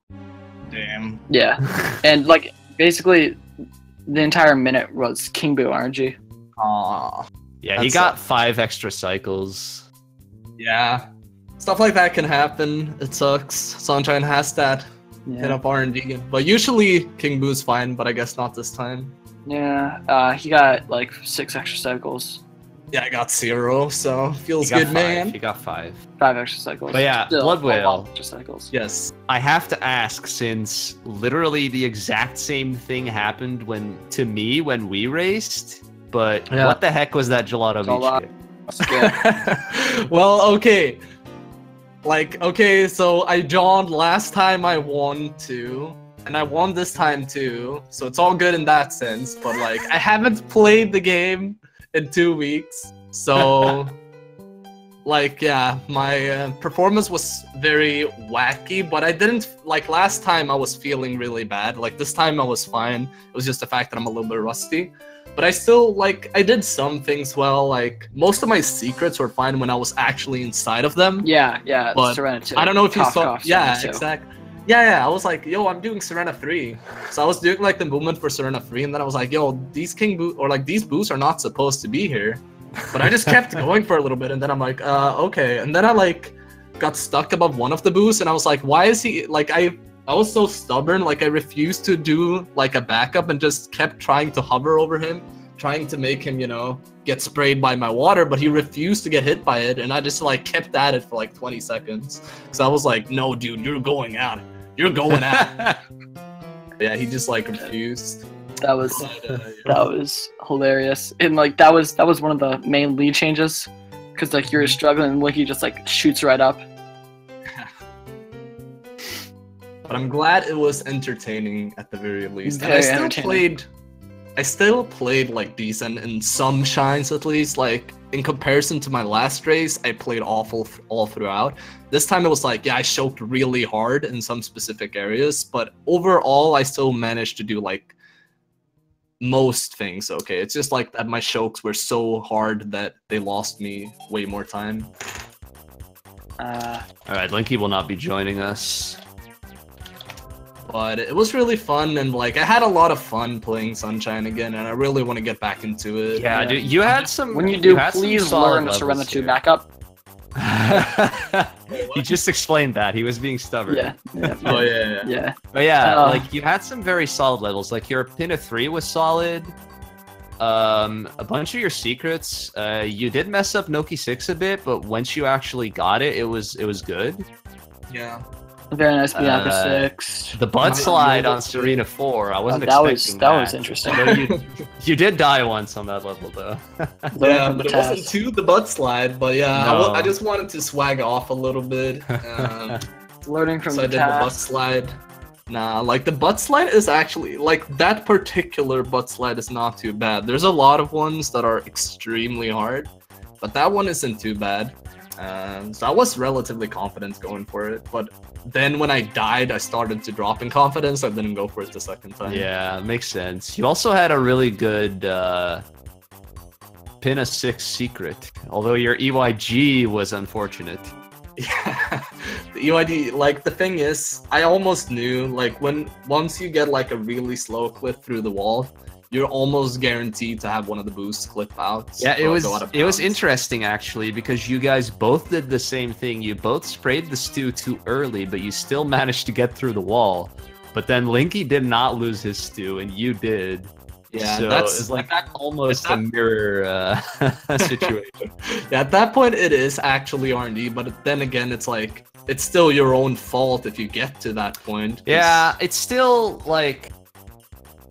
Damn.
Yeah, and like basically the entire minute was King Boo RNG.
Aww.
Yeah, he got 5 extra cycles.
Yeah. Stuff like that can happen. It sucks. Sunshine has that hit up RNG. But usually King Boo's fine, but I guess not this time.
Yeah, he got like 6 extra cycles.
Yeah, I got 0, so feels good, man.
He got 5.
5 extra cycles.
But yeah, Bloodwhale.
Extra cycles.
Yes.
I have to ask, since literally the exact same thing happened when we raced, but what the heck was that Gelato Beach kit?
Well, okay. So I joined last time I won too, and I won this time too, so it's all good in that sense, but like, I haven't played the game in 2 weeks, so like, yeah, my performance was very wacky, but I didn't, like last time I was feeling really bad, like this time I was fine. It was just the fact that I'm a little bit rusty. But I still, like, I did some things well, like, most of my secrets were fine when I was actually inside of them.
Yeah,
but
Serena 2.
I don't know if you saw, yeah,
Serena 2.
exactly. Yeah, I was like, yo, I'm doing Serena 3. So I was doing, like, the movement for Serena 3, and then I was like, yo, these these boosts are not supposed to be here. But I just kept going for a little bit, and then I'm like, okay. And then I, like, got stuck above one of the boosts, and I was like, why is he, like, I was so stubborn, like I refused to do like a backup and just kept trying to hover over him, trying to make him, you know, get sprayed by my water, but he refused to get hit by it, and I just like kept at it for like 20 seconds. So I was like, no dude, you're going at it. You're going at it. Yeah, he just like refused.
That was hilarious. And like that was one of the main lead changes. Cause like you're struggling and like he just like shoots right up.
But I'm glad it was entertaining at the very least.
Very
and I still played like decent in some shines at least. Like in comparison to my last race, I played awful all throughout. This time it was like, yeah, I choked really hard in some specific areas, but overall I still managed to do like most things okay. It's just like that my chokes were so hard that they lost me way more time.
Alright, Linky will not be joining us.
But it was really fun, and like I had a lot of fun playing Sunshine again, and I really want to get back into it.
Yeah, dude, you had some.
When you do, please learn to Serena 2 backup.
He just explained that he was being stubborn.
Yeah.
Oh yeah.
But yeah, like you had some very solid levels. Like your pin of 3 was solid. A bunch of your secrets. You did mess up Noki 6 a bit, but once you actually got it, it was good.
Yeah.
Very nice Bianca 6.
The butt slide on Serena 4. I wasn't expecting that.
That was interesting.
You did die once on that level, though.
Yeah, but it wasn't to the butt slide. But yeah,
No.
I just wanted to swag off a little bit.
Learning from
so
the
I did the butt slide. Nah, like the butt slide is actually, like that particular butt slide is not too bad. There's a lot of ones that are extremely hard, but that one isn't too bad. So I was relatively confident going for it, but then when I died, I started to drop in confidence. I didn't go for it the second time.
Yeah, makes sense. You also had a really good pin a 6 secret, although your EYG was unfortunate.
Yeah, the EYD, like, the thing is, I almost knew, like, once you get, like, a really slow clip through the wall, you're almost guaranteed to have one of the boosts clip out.
Yeah, it was interesting, actually, because you guys both did the same thing. You both sprayed the stew too early, but you still managed to get through the wall. But then Linky did not lose his stew, and you did.
Yeah,
so it's like almost a mirror situation.
Yeah, at that point it is actually R&D, but then again, it's like, it's still your own fault if you get to that point.
Yeah, it's still like,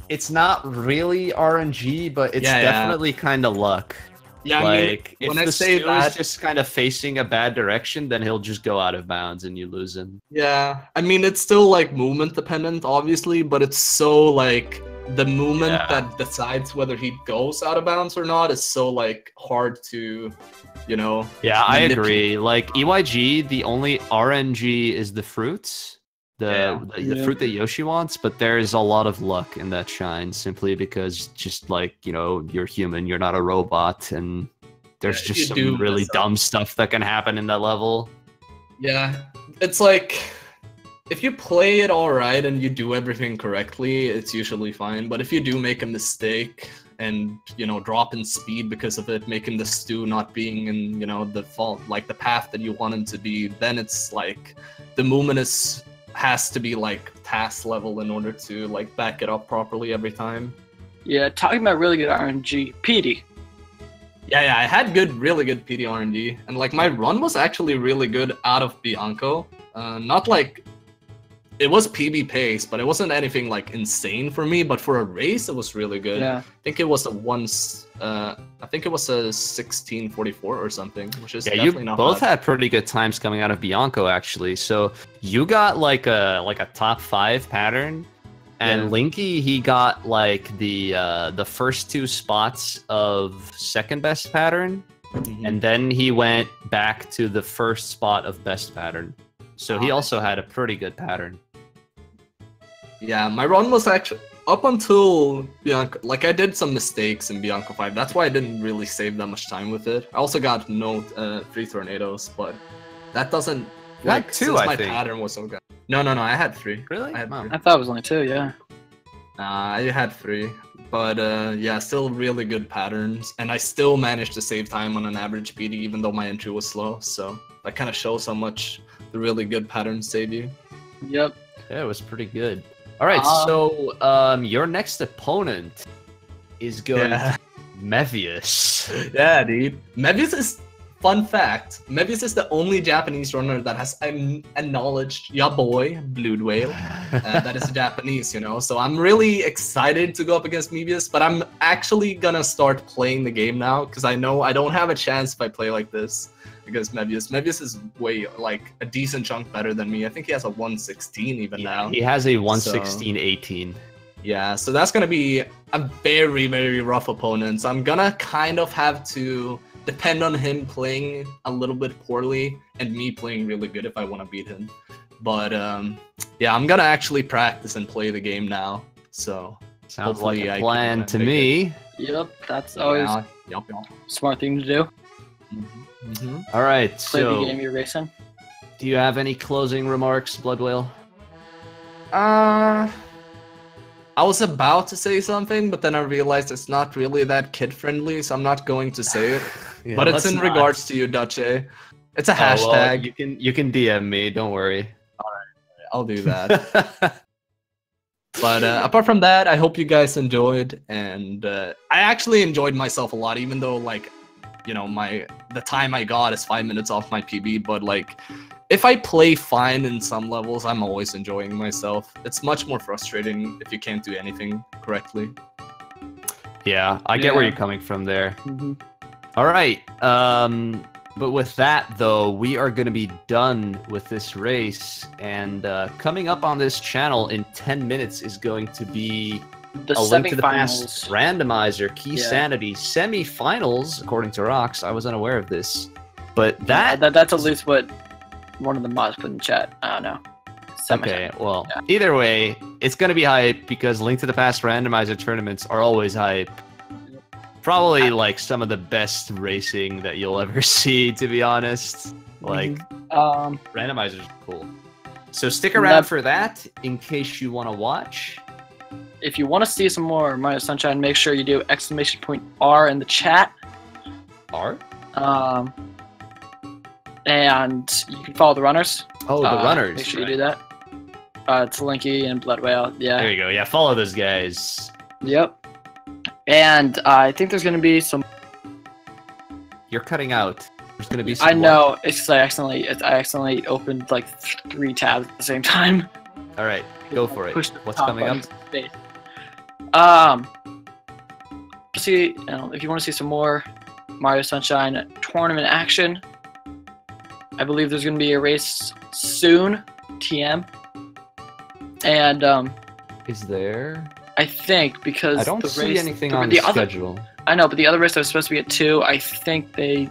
it's not really RNG, but it's definitely kind of luck.
Yeah,
like,
I mean,
if the stew is just kind of facing a bad direction, then he'll just go out of bounds and you lose him. Yeah,
I mean, it's still like movement dependent, obviously, but it's so like, the movement that decides whether he goes out of bounds or not is so like hard to, you know.
Yeah, I agree. Like EYG, the only RNG is the fruits, the fruit that Yoshi wants, but there is a lot of luck in that shine simply because just like, you know, you're human, you're not a robot, and there's just some really dumb stuff that can happen in that level.
Yeah, it's like, if you play it all right and you do everything correctly, it's usually fine. But if you do make a mistake and, you know, drop in speed because of it, making the stew not being in, you know, the fault, like the path that you want him to be, then it's like the movement has to be like task level in order to like back it up properly every time.
Yeah, talking about really good RNG, PD.
Yeah, I had really good PD RNG, and like my run was actually really good out of Bianco. Not like, it was PB pace, but it wasn't anything like insane for me. But for a race, it was really good.
Yeah.
I think it was a 1644 or something, which is definitely not bad.
You both had pretty good times coming out of Bianco, actually. So you got like a top 5 pattern, and Linky, he got like the first 2 spots of second best pattern, and then he went back to the first spot of best pattern. So he also had a pretty good pattern.
Yeah, my run was actually, up until Bianco, like I did some mistakes in Bianco 5. That's why I didn't really save that much time with it. I also got no 3 tornadoes, but that doesn't, like,
2,
since my pattern was so good. No, I had 3.
Really?
I had 3.
I thought it was only 2, yeah.
I had 3. But yeah, still really good patterns. And I still managed to save time on an average PD, even though my entry was slow. So that kind of shows how much the really good patterns save you.
Yep.
Yeah, it was pretty good. All right, so your next opponent is going to Mevius.
Yeah, dude. Mevius is, fun fact, Mevius is the only Japanese runner that has acknowledged ya boy, Bloodwhale. That is Japanese, you know. So I'm really excited to go up against Mevius, but I'm actually gonna start playing the game now because I know I don't have a chance if I play like this. Because Mevius is way, like, a decent chunk better than me. I think he has a 116 even now.
He has a 116-18.
Yeah, so that's going to be a very, very rough opponent. So I'm going to kind of have to depend on him playing a little bit poorly and me playing really good if I want to beat him. But, yeah, I'm going to actually practice and play the game now. So
sounds like a plan to me.
Yep, that's always smart thing to do.
All right,
play the game you're racing.
Do you have any closing remarks, Bloodwhale?
I was about to say something, but then I realized it's not really that kid-friendly, so I'm not going to say it. Yeah, but it's in regards to you, Dutche. It's a hashtag.
Well, you can DM me, don't worry.
Alright, I'll do that. But apart from that, I hope you guys enjoyed, and I actually enjoyed myself a lot, even though, like, you know, the time I got is 5 minutes off my PB, but like, if I play fine in some levels, I'm always enjoying myself. It's much more frustrating if you can't do anything correctly.
Yeah, I get where you're coming from there. All right, but with that though, we are going to be done with this race, and coming up on this channel in 10 minutes is going to be
the
a Link to the Past randomizer, Key Sanity semi-finals, according to Rox. I was unaware of this. But that's
at least what one of the mods put in chat. I don't know.
Okay, well, either way, it's gonna be hype because Link to the Past randomizer tournaments are always hype. Probably like some of the best racing that you'll ever see, to be honest. Like, randomizers are cool. So stick around for that in case you want to watch.
If you want to see some more Mario Sunshine, make sure you do !R in the chat.
R?
And you can follow the runners.
Oh, the runners.
Make sure you do that. It's Linky and Bloodwhale. Yeah.
There you go. Yeah, follow those guys.
Yep. And I think there's going to be some...
You're cutting out. There's going to be some...
I know. It's because I accidentally opened like 3 tabs at the same time.
All right. Go for it. What's coming up?
See, if you want to see some more Mario Sunshine tournament action, I believe there's going to be a race soon, TM. And
is there?
I think because
I don't see anything on
the
schedule.
I know, but the other race that was supposed to be at 2, I think the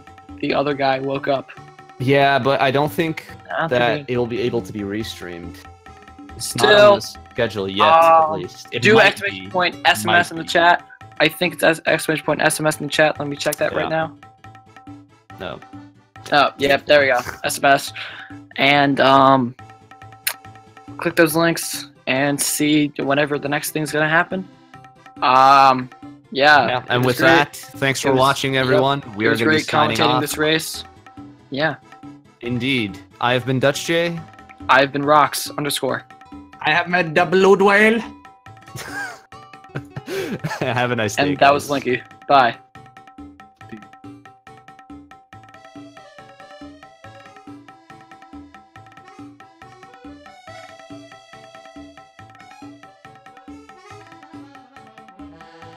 other guy woke up.
Yeah, but I don't think that it'll be able to be restreamed. It's not
Still,
on the schedule yet, at least.
Do exclamation point SMS in the chat. I think it's exclamation point SMS in the chat. Let me check that right now.
No.
Oh, yeah, there we go. SMS. And click those links and see whenever the next thing's gonna happen. Yeah.
And with that, thanks for watching, everyone.
Yep,
we are going to be signing off.
this race. Yeah. Indeed.
I have been Dutch J.
I've been Rocks _.
I have met the Bloodwhale.
Have a nice day.
And that was Linky. Bye.